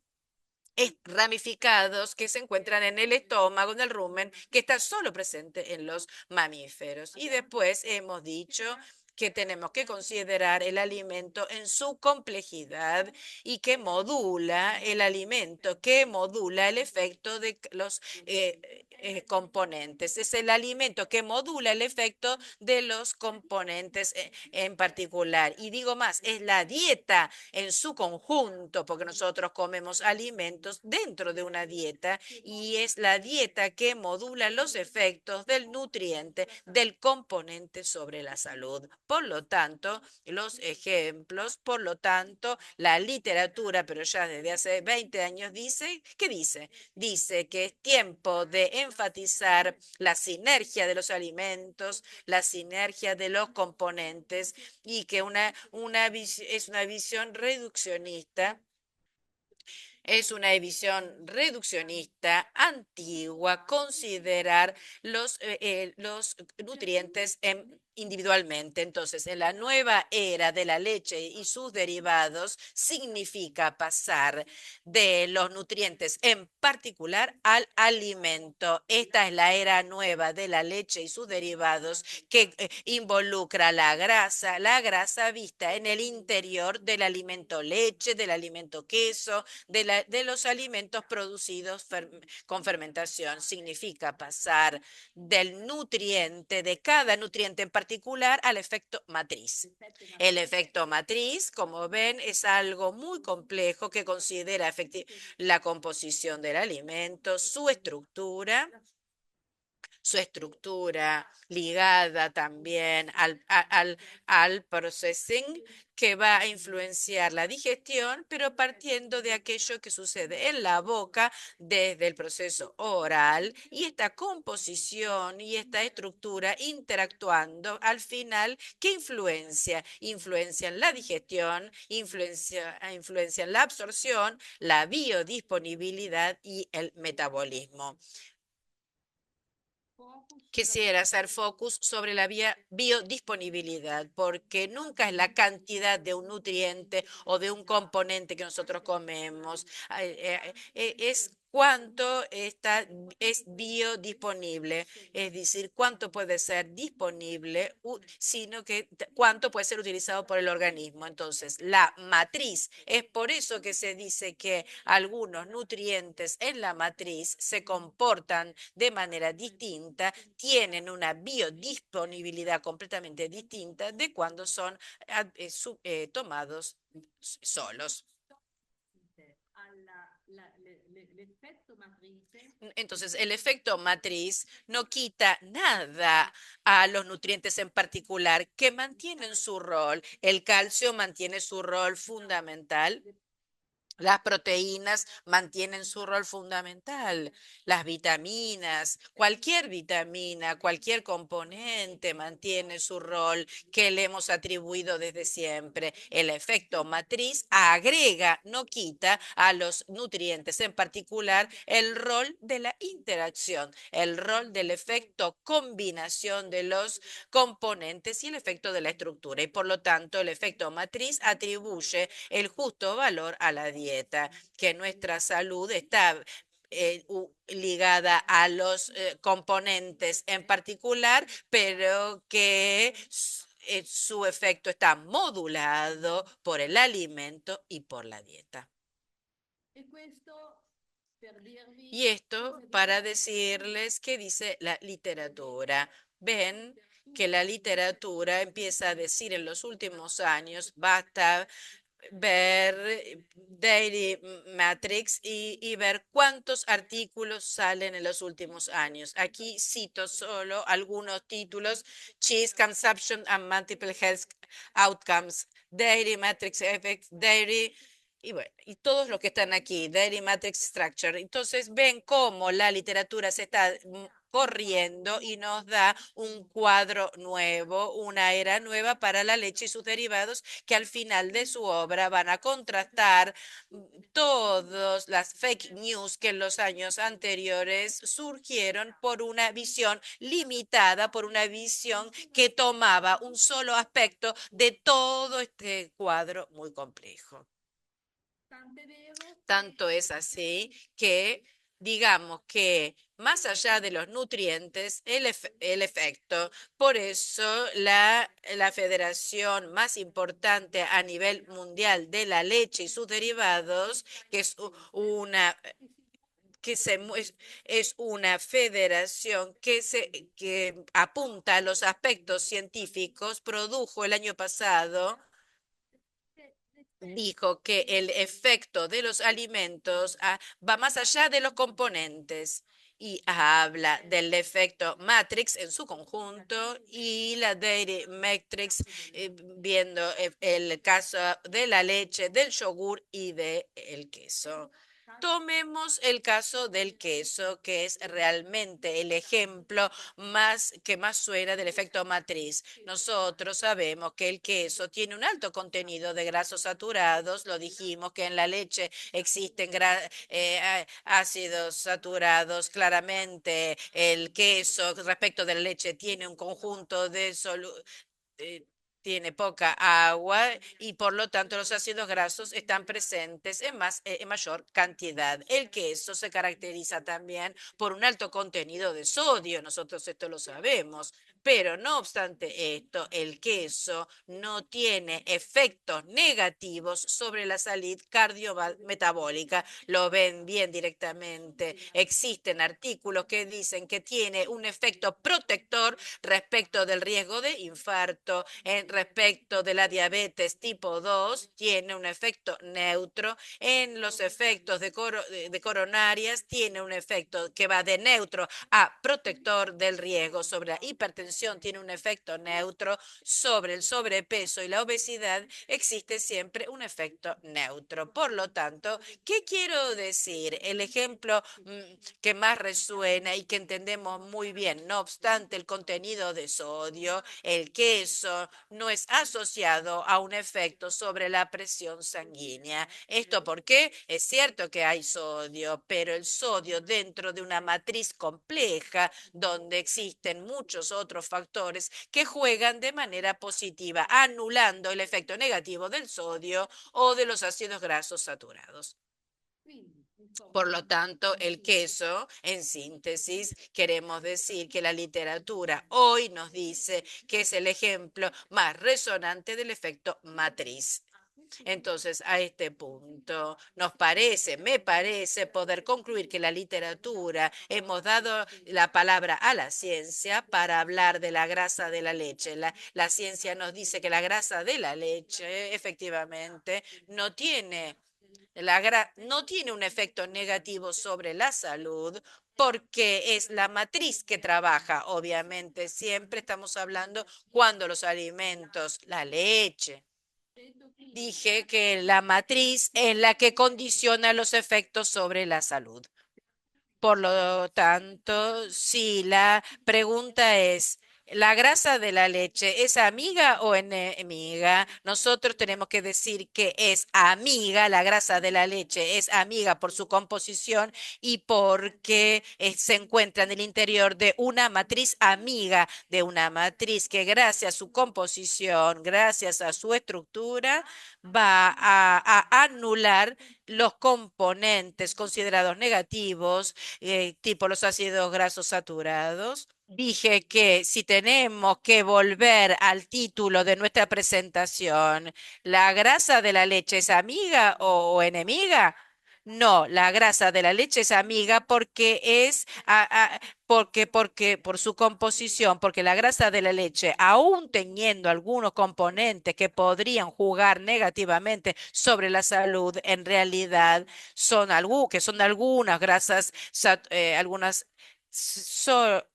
ramificados que se encuentran en el estómago, en el rumen, que está solo presente en los mamíferos. Y después hemos dicho que tenemos que considerar el alimento en su complejidad y que modula el alimento, que modula el efecto de los componentes. Es el alimento que modula el efecto de los componentes en particular. Y digo más, es la dieta en su conjunto, porque nosotros comemos alimentos dentro de una dieta y es la dieta que modula los efectos del nutriente, del componente sobre la salud. Por lo tanto, los ejemplos, por lo tanto, la literatura, pero ya desde hace 20 años dice, ¿qué dice? Dice que es tiempo de enfatizar la sinergia de los alimentos, la sinergia de los componentes y que es una visión reduccionista. Es una visión reduccionista, antigua, considerar los nutrientes individualmente. Entonces, en la nueva era de la leche y sus derivados, significa pasar de los nutrientes en particular al alimento. Esta es la era nueva de la leche y sus derivados que involucra la grasa vista en el interior del alimento leche, del alimento queso, de los alimentos producidos con fermentación. Significa pasar del nutriente, de cada nutriente en particular, al efecto matriz. El efecto matriz, como ven, es algo muy complejo que considera la composición del alimento, su estructura ligada también al processing, que va a influenciar la digestión, pero partiendo de aquello que sucede en la boca desde el proceso oral y esta composición y esta estructura interactuando al final, ¿qué influencia? Influencia en la digestión, influencia en la absorción, la biodisponibilidad y el metabolismo. Quisiera hacer focus sobre la biodisponibilidad, porque nunca es la cantidad de un nutriente o de un componente que nosotros comemos, es cuánto es biodisponible, es decir, cuánto puede ser disponible, sino que cuánto puede ser utilizado por el organismo. Entonces, la matriz, es por eso que se dice que algunos nutrientes en la matriz se comportan de manera distinta, tienen una biodisponibilidad completamente distinta de cuando son tomados solos. Entonces, el efecto matriz no quita nada a los nutrientes en particular que mantienen su rol. El calcio mantiene su rol fundamental. Las proteínas mantienen su rol fundamental. Las vitaminas, cualquier componente mantiene su rol que le hemos atribuido desde siempre. El efecto matriz agrega, no quita a los nutrientes, en particular el rol de la interacción, el rol del efecto combinación de los componentes y el efecto de la estructura. Y por lo tanto, el efecto matriz atribuye el justo valor a la dieta, que nuestra salud está ligada a los componentes en particular, pero que su efecto está modulado por el alimento y por la dieta. Y esto para decirles qué dice la literatura. Ven que la literatura empieza a decir en los últimos años, basta ver Daily Matrix y ver cuántos artículos salen en los últimos años. Aquí cito solo algunos títulos: Cheese Consumption and Multiple Health Outcomes, Daily Matrix Effects, Daily... Y bueno, y todos los que están aquí, Daily Matrix Structure. Entonces ven cómo la literatura se está corriendo y nos da un cuadro nuevo, una era nueva para la leche y sus derivados, que al final de su obra van a contrastar todas las fake news que en los años anteriores surgieron por una visión limitada, por una visión que tomaba un solo aspecto de todo este cuadro muy complejo. Tanto es así que digamos que más allá de los nutrientes, el efecto, por eso la federación más importante a nivel mundial de la leche y sus derivados, que es una es una federación que apunta a los aspectos científicos, produjo el año pasado, dijo que el efecto de los alimentos va más allá de los componentes y habla del efecto Matrix en su conjunto y la Dairy Matrix, viendo el caso de la leche, del yogur y del queso. Tomemos el caso del queso, que es realmente el ejemplo que más suena del efecto matriz. Nosotros sabemos que el queso tiene un alto contenido de grasos saturados. Lo dijimos que en la leche existen ácidos saturados. Claramente el queso respecto de la leche tiene un conjunto de tiene poca agua y por lo tanto los ácidos grasos están presentes en mayor cantidad. El queso se caracteriza también por un alto contenido de sodio, nosotros esto lo sabemos, pero no obstante esto, el queso no tiene efectos negativos sobre la salud cardiometabólica. Lo ven bien directamente. Existen artículos que dicen que tiene un efecto protector respecto del riesgo de infarto, respecto de la diabetes tipo 2, tiene un efecto neutro, en los efectos de coronarias tiene un efecto que va de neutro a protector del riesgo, sobre la hipertensión tiene un efecto neutro, sobre el sobrepeso y la obesidad existe siempre un efecto neutro. Por lo tanto, ¿qué quiero decir? El ejemplo que más resuena y que entendemos muy bien, no obstante el contenido de sodio, el queso no es asociado a un efecto sobre la presión sanguínea. ¿Esto por qué? Es cierto que hay sodio, pero el sodio dentro de una matriz compleja donde existen muchos otros factores que juegan de manera positiva, anulando el efecto negativo del sodio o de los ácidos grasos saturados. Por lo tanto, el queso, en síntesis, queremos decir que la literatura hoy nos dice que es el ejemplo más resonante del efecto matriz. Entonces, a este punto, me parece poder concluir que la literatura, hemos dado la palabra a la ciencia para hablar de la grasa de la leche. La ciencia nos dice que la grasa de la leche efectivamente no tiene un efecto negativo sobre la salud porque es la matriz que trabaja. Obviamente, siempre estamos hablando cuando los alimentos, la leche. Dije que la matriz es la que condiciona los efectos sobre la salud. Por lo tanto, si la pregunta es, La grasa de la leche, ¿es amiga o enemiga? Nosotros tenemos que decir que es amiga, la grasa de la leche es amiga por su composición y porque se encuentra en el interior de una matriz amiga, de una matriz que gracias a su composición, gracias a su estructura, va a anular los componentes considerados negativos, tipo los ácidos grasos saturados. Dije que si tenemos que volver al título de nuestra presentación, ¿la grasa de la leche es amiga o enemiga? No, la grasa de la leche es amiga porque porque por su composición, porque la grasa de la leche, aún teniendo algunos componentes que podrían jugar negativamente sobre la salud, en realidad que son algunas grasas, algunas so-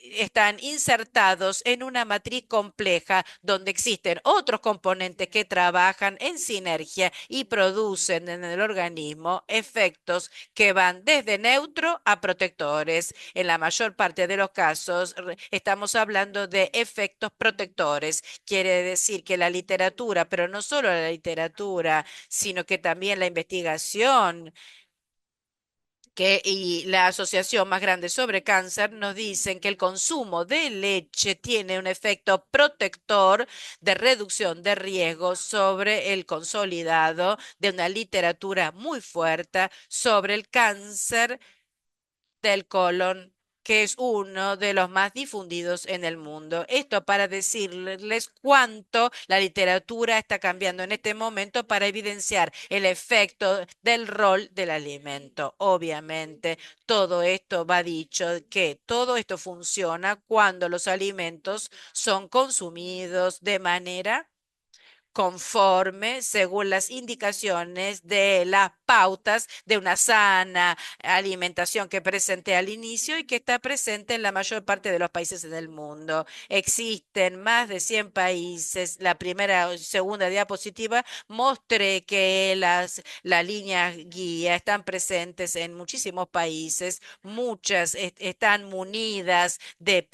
están insertados en una matriz compleja donde existen otros componentes que trabajan en sinergia y producen en el organismo efectos que van desde neutro a protectores. En la mayor parte de los casos estamos hablando de efectos protectores. Quiere decir que la literatura, pero no solo la literatura, sino que también la investigación y la asociación más grande sobre cáncer nos dicen que el consumo de leche tiene un efecto protector de reducción de riesgo sobre el consolidado de una literatura muy fuerte sobre el cáncer del colon, que es uno de los más difundidos en el mundo. Esto para decirles cuánto la literatura está cambiando en este momento para evidenciar el efecto del rol del alimento. Obviamente, todo esto va dicho que todo esto funciona cuando los alimentos son consumidos de manera conforme según las indicaciones de las pautas de una sana alimentación que presenté al inicio y que está presente en la mayor parte de los países del mundo. Existen más de 100 países. La primera o segunda diapositiva mostré que las líneas guía están presentes en muchísimos países. Muchas están munidas de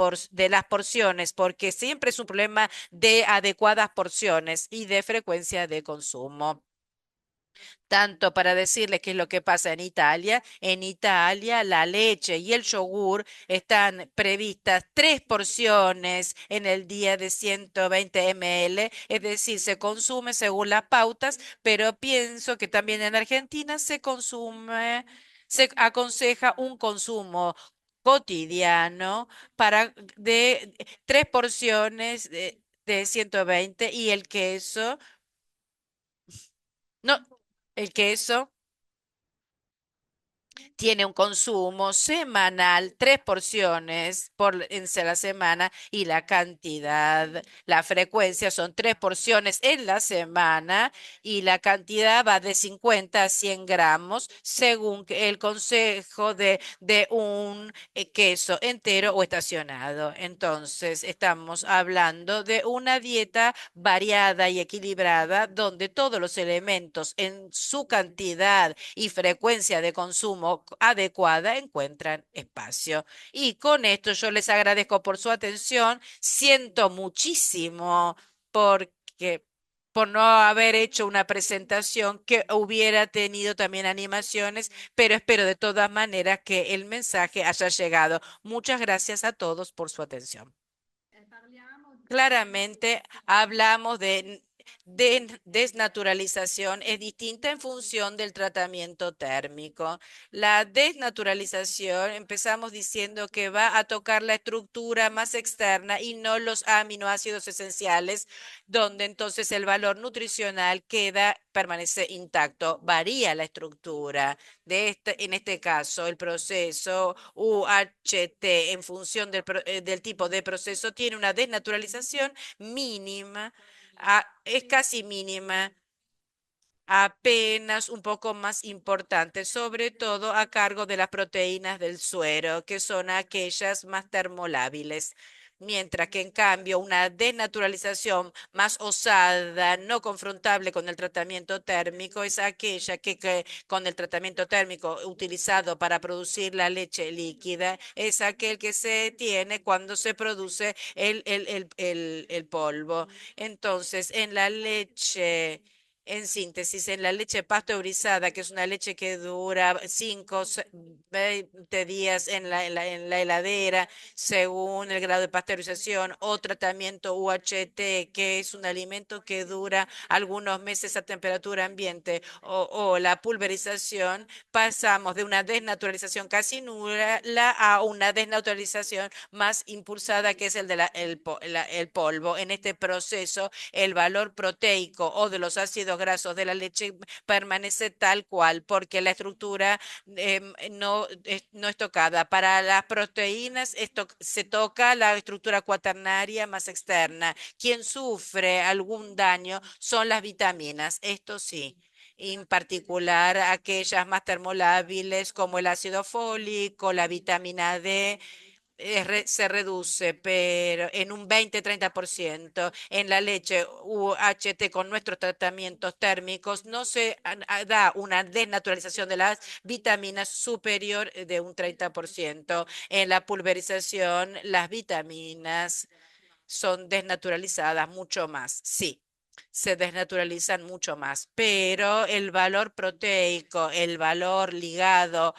las porciones porque siempre es un problema de adecuadas porciones y de frecuencia de consumo. Tanto para decirles qué es lo que pasa en Italia. En Italia, la leche y el yogur están previstas 3 porciones en el día de 120 ml, es decir, se consume según las pautas, pero pienso que también en Argentina se aconseja un consumo cotidiano de 3 porciones de 120 y el queso, no, el queso tiene un consumo semanal, 3 porciones la semana y la frecuencia son 3 porciones en la semana y la cantidad va de 50 a 100 gramos según el consejo de un queso entero o estacionado. Entonces, estamos hablando de una dieta variada y equilibrada donde todos los elementos en su cantidad y frecuencia de consumo adecuada encuentran espacio. Y con esto yo les agradezco por su atención. Siento muchísimo porque por no haber hecho una presentación que hubiera tenido también animaciones, pero espero de todas maneras que el mensaje haya llegado. Muchas gracias a todos por su atención. Claramente hablamos de desnaturalización, es distinta en función del tratamiento térmico. La desnaturalización, empezamos diciendo que va a tocar la estructura más externa y no los aminoácidos esenciales, donde entonces el valor nutricional permanece intacto, varía la estructura. En este caso, el proceso UHT en función del tipo de proceso tiene una desnaturalización mínima, es casi mínima, apenas un poco más importante, sobre todo a cargo de las proteínas del suero, que son aquellas más termolábiles. Mientras que en cambio una desnaturalización más osada, no confrontable con el tratamiento térmico, es aquella que con el tratamiento térmico utilizado para producir la leche líquida, es aquel que se tiene cuando se produce el polvo. Entonces, en la leche... En síntesis, en la leche pasteurizada, que es una leche que dura 5, 20 días en la heladera, según el grado de pasteurización, o tratamiento UHT, que es un alimento que dura algunos meses a temperatura ambiente, o la pulverización, pasamos de una desnaturalización casi nula a una desnaturalización más impulsada, que es el de el polvo. En este proceso, el valor proteico o de los ácidos grasos de la leche permanece tal cual, porque la estructura no es tocada. Para las proteínas se toca la estructura cuaternaria más externa. Quien sufre algún daño son las vitaminas, esto sí. En particular aquellas más termolábiles como el ácido fólico, la vitamina D, se reduce, pero en un 20-30%. En la leche UHT con nuestros tratamientos térmicos no se da una desnaturalización de las vitaminas superior de un 30%. En la pulverización, las vitaminas son desnaturalizadas mucho más. Sí, se desnaturalizan mucho más, pero el valor proteico, el valor ligado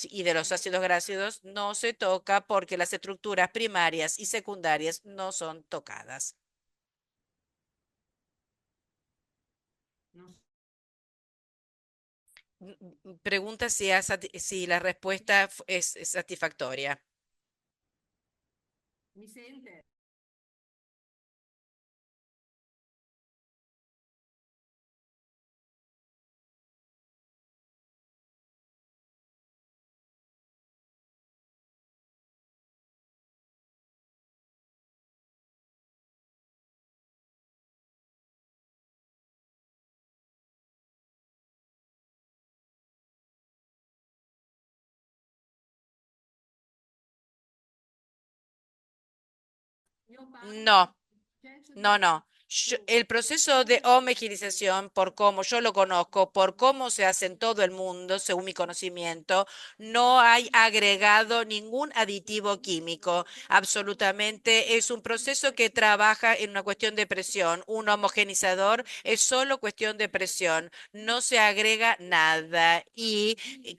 y de los ácidos grasos no se toca porque las estructuras primarias y secundarias no son tocadas. Pregunta si la respuesta es satisfactoria. No. No, no. El proceso de homogeneización, por cómo yo lo conozco, por cómo se hace en todo el mundo, según mi conocimiento, no hay agregado ningún aditivo químico. Absolutamente es un proceso que trabaja en una cuestión de presión. Un homogenizador es solo cuestión de presión. No se agrega nada. Y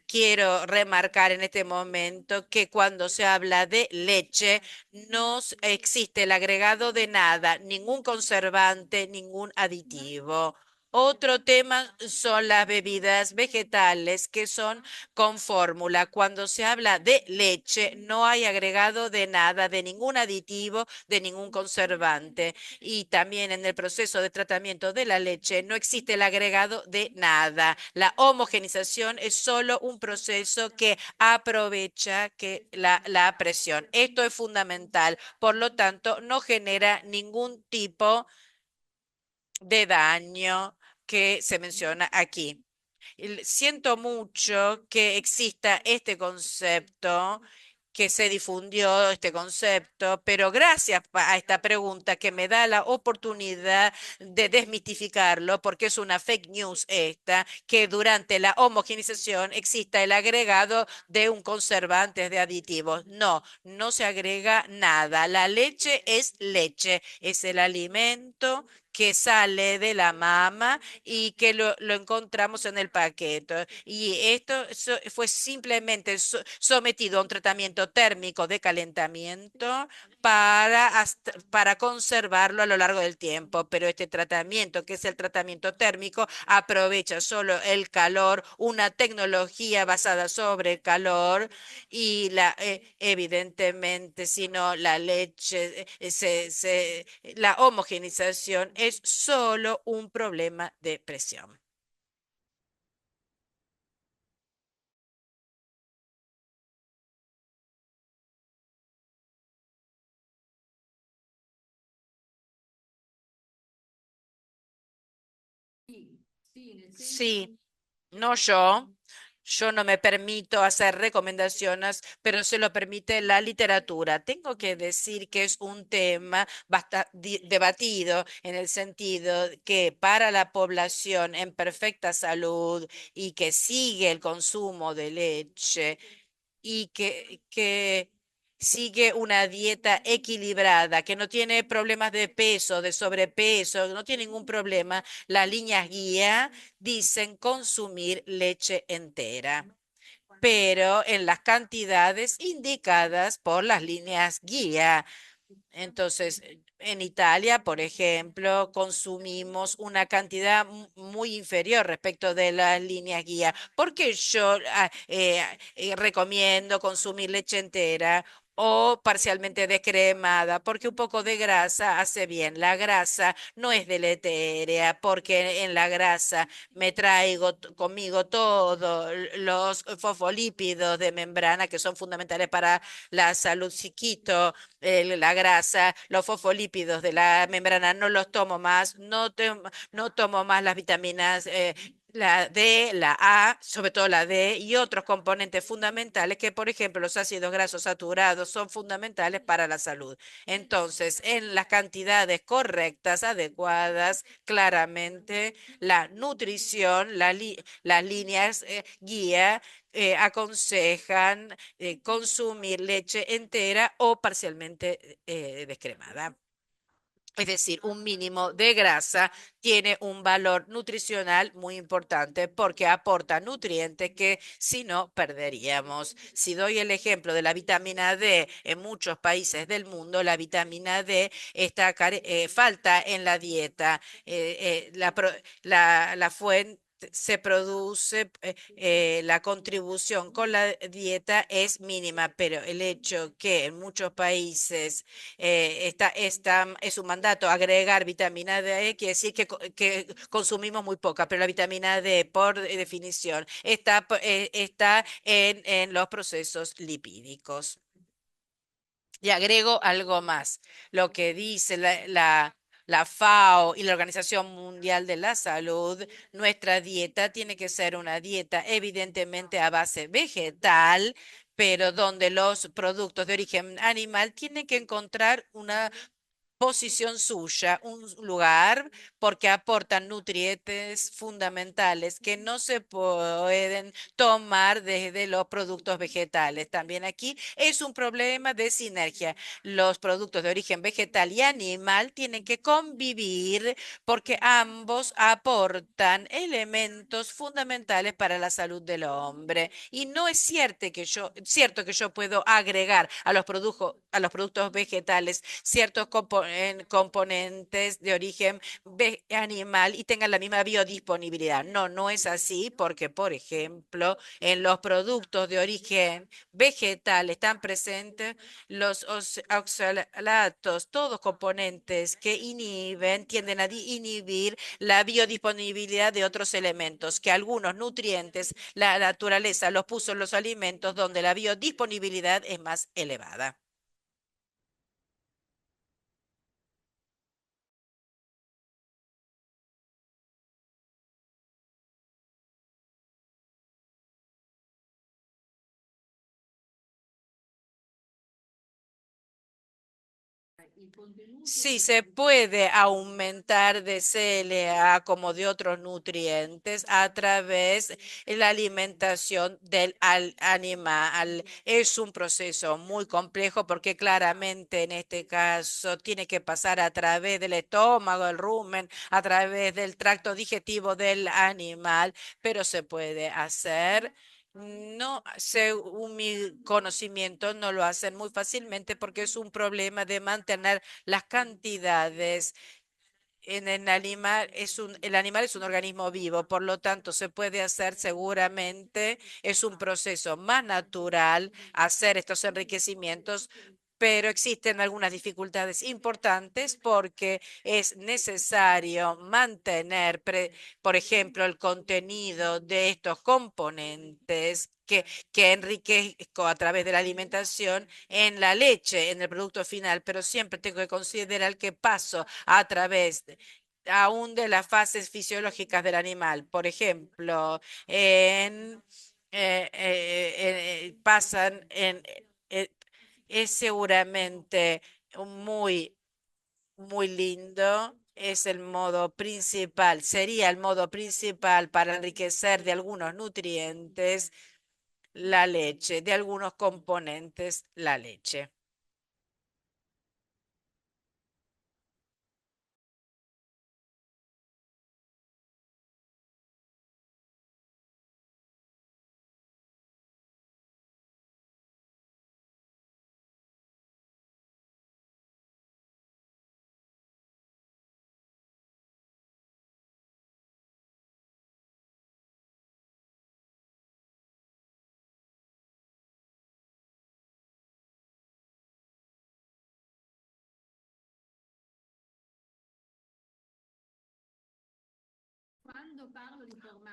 quiero remarcar en este momento que cuando se habla de leche, no existe el agregado de nada, ningún conservante, ningún aditivo. Otro tema son las bebidas vegetales que son con fórmula. Cuando se habla de leche, no hay agregado de nada, de ningún aditivo, de ningún conservante. Y también en el proceso de tratamiento de la leche no existe el agregado de nada. La homogenización es solo un proceso que aprovecha la presión. Esto es fundamental. Por lo tanto, no genera ningún tipo de daño que se menciona aquí. Siento mucho que exista este concepto, que se difundió este concepto, pero gracias a esta pregunta que me da la oportunidad de desmitificarlo, porque es una fake news esta, que durante la homogenización exista el agregado de un conservante de aditivos. No, no se agrega nada. La leche es el alimento que sale de la mama y que lo encontramos en el paquete. Y esto fue simplemente sometido a un tratamiento térmico de calentamiento para conservarlo a lo largo del tiempo. Pero este tratamiento, que es el tratamiento térmico, aprovecha solo el calor, una tecnología basada sobre el calor y evidentemente, si no, la leche, la homogenización es solo un problema de presión. Sí, no yo. Yo no me permito hacer recomendaciones, pero se lo permite la literatura. Tengo que decir que es un tema bastante debatido en el sentido que para la población en perfecta salud y que sigue el consumo de leche y que sigue una dieta equilibrada, que no tiene problemas de peso, de sobrepeso, no tiene ningún problema, las líneas guía dicen consumir leche entera, pero en las cantidades indicadas por las líneas guía. Entonces, en Italia, por ejemplo, consumimos una cantidad muy inferior respecto de las líneas guía. ¿Por qué yo recomiendo consumir leche entera o parcialmente descremada? Porque un poco de grasa hace bien. La grasa no es deletérea, porque en la grasa me traigo conmigo todos los fosfolípidos de membrana que son fundamentales para la salud. Si quito la grasa, los fosfolípidos de la membrana, no los tomo más, no tomo más las vitaminas, la D, la A, sobre todo la D, y otros componentes fundamentales que, por ejemplo, los ácidos grasos saturados son fundamentales para la salud. Entonces, en las cantidades correctas, adecuadas, claramente, la nutrición, las líneas guía aconsejan consumir leche entera o parcialmente descremada. Es decir, un mínimo de grasa tiene un valor nutricional muy importante porque aporta nutrientes que si no perderíamos. Si doy el ejemplo de la vitamina D en muchos países del mundo, la vitamina D falta en la dieta. La fuente se produce, la contribución con la dieta es mínima, pero el hecho que en muchos países es un mandato agregar vitamina D, quiere decir que consumimos muy poca, pero la vitamina D, por definición, está en los procesos lipídicos. Y agrego algo más, lo que dice la FAO y la Organización Mundial de la Salud, nuestra dieta tiene que ser una dieta evidentemente a base vegetal, pero donde los productos de origen animal tienen que encontrar una posición suya, un lugar, porque aportan nutrientes fundamentales que no se pueden tomar desde los productos vegetales. También aquí es un problema de sinergia. Los productos de origen vegetal y animal tienen que convivir porque ambos aportan elementos fundamentales para la salud del hombre. Y no es cierto que yo puedo agregar a los productos vegetales ciertos componentes de origen animal y tengan la misma biodisponibilidad. No, no es así porque, por ejemplo, en los productos de origen vegetal están presentes los oxalatos, todos componentes que tienden a inhibir la biodisponibilidad de otros elementos, que algunos nutrientes la naturaleza los puso en los alimentos donde la biodisponibilidad es más elevada. Sí, se puede aumentar de CLA como de otros nutrientes a través de la alimentación del animal. Es un proceso muy complejo porque claramente en este caso tiene que pasar a través del estómago, el rumen, a través del tracto digestivo del animal, pero se puede hacer. No, según mi conocimiento, no lo hacen muy fácilmente porque es un problema de mantener las cantidades en el animal. El animal es un organismo vivo, por lo tanto se puede hacer seguramente, es un proceso más natural hacer estos enriquecimientos, pero existen algunas dificultades importantes porque es necesario mantener, por ejemplo, el contenido de estos componentes que enriquezco a través de la alimentación en la leche, en el producto final, pero siempre tengo que considerar que paso a través aún de las fases fisiológicas del animal. Por ejemplo, en pasan eh, es seguramente muy, muy lindo. Es el modo principal, sería el modo principal para enriquecer de algunos nutrientes la leche, de algunos componentes la leche.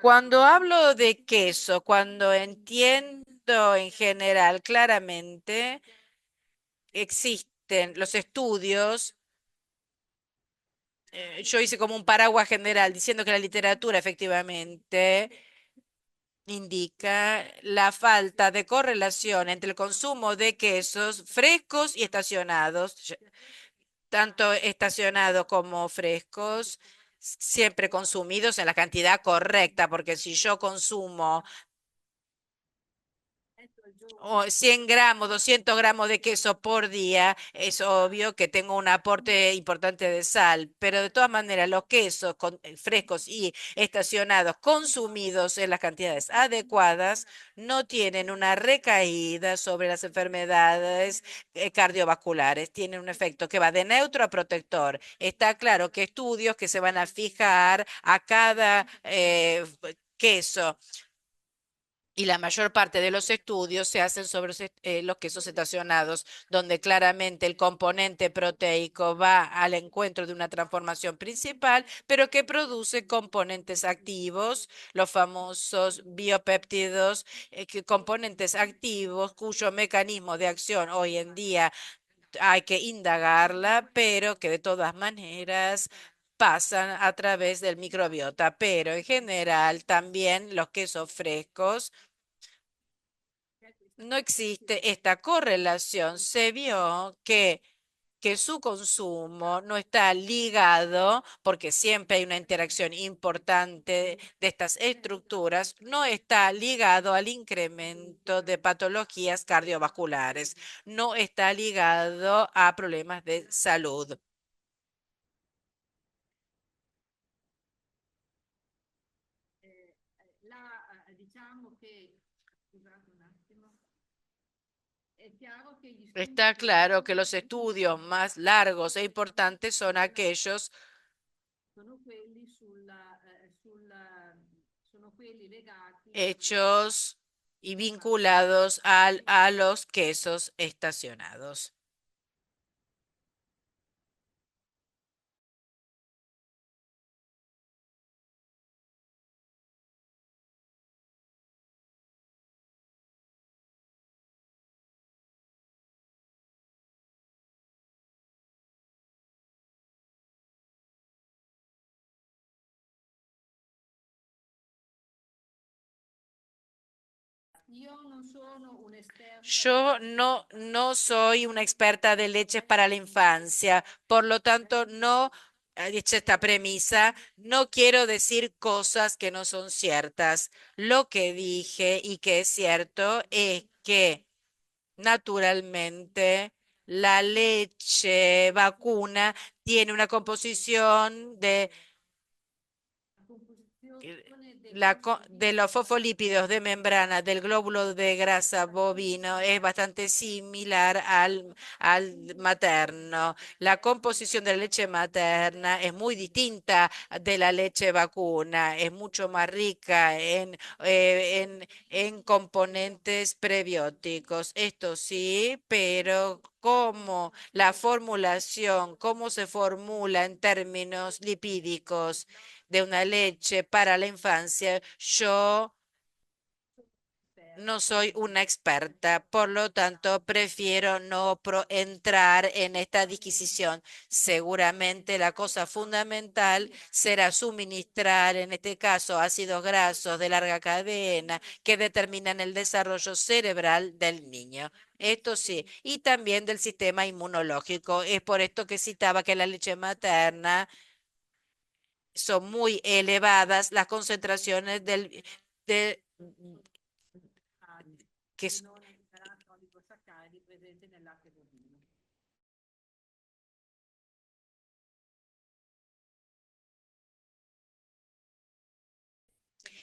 Cuando hablo de queso, cuando entiendo en general claramente, existen los estudios. Yo hice como un paraguas general diciendo que la literatura efectivamente indica la falta de correlación entre el consumo de quesos frescos y estacionados, tanto estacionados como frescos, siempre consumidos en la cantidad correcta, porque si yo consumo 100 gramos, 200 gramos de queso por día, es obvio que tengo un aporte importante de sal, pero de todas maneras los quesos frescos y estacionados consumidos en las cantidades adecuadas no tienen una recaída sobre las enfermedades cardiovasculares, tienen un efecto que va de neutro a protector. Está claro que estudios que se van a fijar a cada queso y la mayor parte de los estudios se hacen sobre los quesos estacionados, donde claramente el componente proteico va al encuentro de una transformación principal, pero que produce componentes activos, los famosos biopéptidos, componentes activos cuyo mecanismo de acción hoy en día hay que indagarla, pero que de todas maneras pasan a través del microbiota, pero en general también los quesos frescos no existe esta correlación. Se vio que su consumo no está ligado, porque siempre hay una interacción importante de estas estructuras, no está ligado al incremento de patologías cardiovasculares, no está ligado a problemas de salud. Está claro que los estudios más largos e importantes son aquellos hechos y vinculados a los quesos estacionados. Yo no soy una experta de leches para la infancia, por lo tanto, no, hecha esta premisa, no quiero decir cosas que no son ciertas. Lo que dije y que es cierto es que naturalmente la leche vacuna tiene una composición de los fosfolípidos de membrana del glóbulo de grasa bovino es bastante similar al materno. La composición de la leche materna es muy distinta de la leche vacuna, es mucho más rica en componentes prebióticos. Esto sí, pero cómo la formulación, cómo se formula en términos lipídicos de una leche para la infancia, yo no soy una experta, por lo tanto prefiero no entrar en esta adquisición. Seguramente la cosa fundamental será suministrar, en este caso, ácidos grasos de larga cadena que determinan el desarrollo cerebral del niño. Esto sí, y también del sistema inmunológico. Es por esto que citaba que la leche materna son muy elevadas las concentraciones de, que,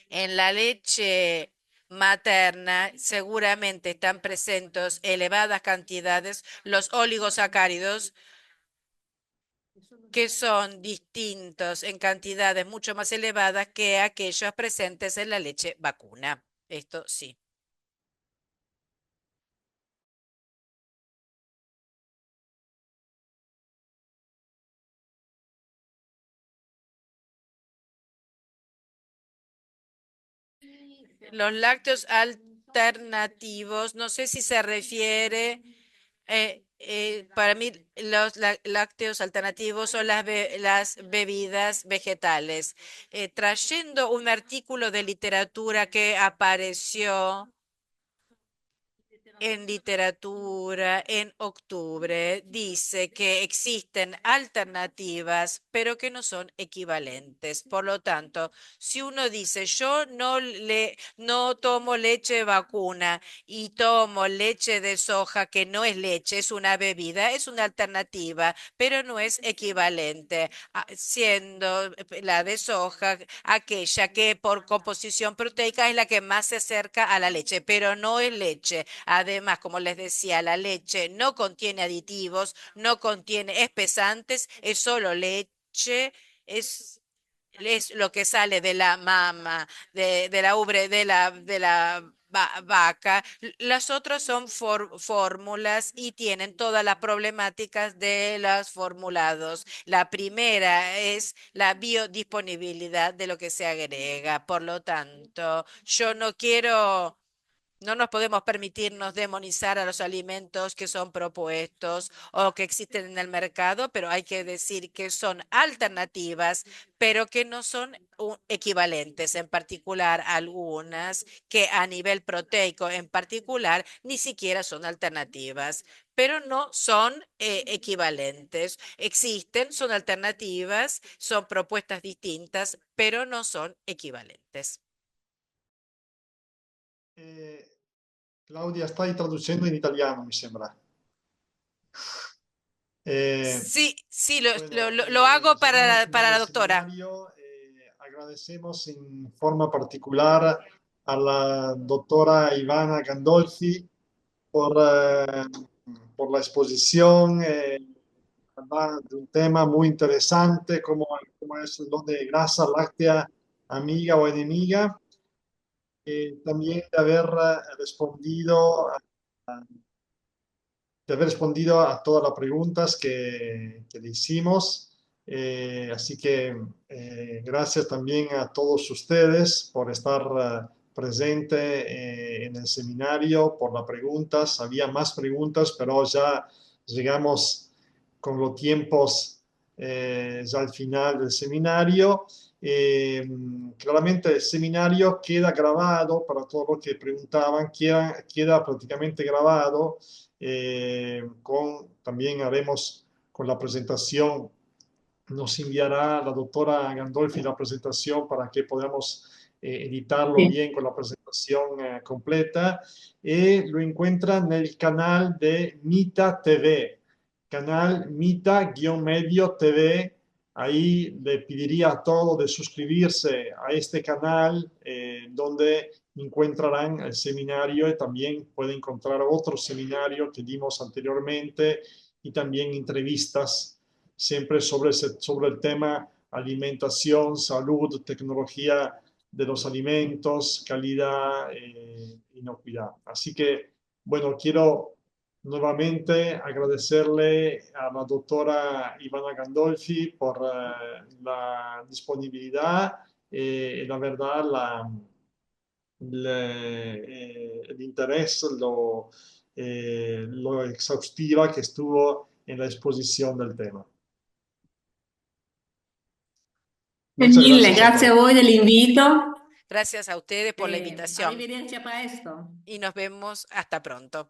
en la leche materna seguramente están presentes elevadas cantidades los oligosacáridos que son distintos en cantidades mucho más elevadas que aquellos presentes en la leche vacuna. Esto sí. Los lácteos alternativos, no sé si se refiere, para mí los lácteos alternativos son las bebidas vegetales. Trayendo un artículo de literatura que apareció en literatura en octubre, dice que existen alternativas, pero que no son equivalentes. Por lo tanto, si uno dice, yo no tomo leche vacuna y tomo leche de soja, que no es leche, es una bebida, es una alternativa, pero no es equivalente, siendo la de soja aquella que por composición proteica es la que más se acerca a la leche, pero no es leche. Además, como les decía, la leche no contiene aditivos, no contiene espesantes, es solo leche, es, es lo que sale de la mama, de la ubre, de la vaca. Las otras son fórmulas y tienen todas las problemáticas de los formulados. La primera es la biodisponibilidad de lo que se agrega. Por lo tanto, yo no quiero. No nos podemos permitirnos demonizar a los alimentos que son propuestos o que existen en el mercado, pero hay que decir que son alternativas, pero que no son equivalentes, en particular algunas que a nivel proteico en particular ni siquiera son alternativas, pero no son equivalentes. Existen, son alternativas, son propuestas distintas, pero no son equivalentes. Eh, Claudia, stai traducendo in italiano, mi sembra. Eh, Sí, sí, lo, lo- bueno, lo- lo hago llegando al para final la del doctora. seminario, agradecemos en forma particular a la doctora Ivana Gandolfi por, por la exposición ¿verdad? De un tema muy interesante como es lo de grasa láctea amiga o enemiga. También de haber respondido a todas las preguntas que le hicimos. Así que gracias también a todos ustedes por estar presente en el seminario, por las preguntas. Había más preguntas, pero ya llegamos con los tiempos ya al final del seminario. Claramente el seminario queda grabado para todos los que preguntaban, queda prácticamente grabado. También haremos con la presentación, nos enviará la doctora Gandolfi la presentación para que podamos editarlo Sì. bien con la presentación completa. Y lo encuentran en el canal de Mita TV, canal Mita-medio TV. Ahí le pediría a todos de suscribirse a este canal donde encontrarán el seminario y también pueden encontrar otro seminario que dimos anteriormente y también entrevistas siempre sobre el tema alimentación, salud, tecnología de los alimentos, calidad, inocuidad. Así que, bueno, quiero nuevamente agradecerle a la doctora Ivana Gandolfi por la disponibilidad y la verdad interés, lo exhaustiva que estuvo en la exposición del tema. Muchas Mille, gracias a grazie a todos. voi dell'invito. Gracias a ustedes por la invitación Arrivederci a presto. y nos vemos hasta pronto.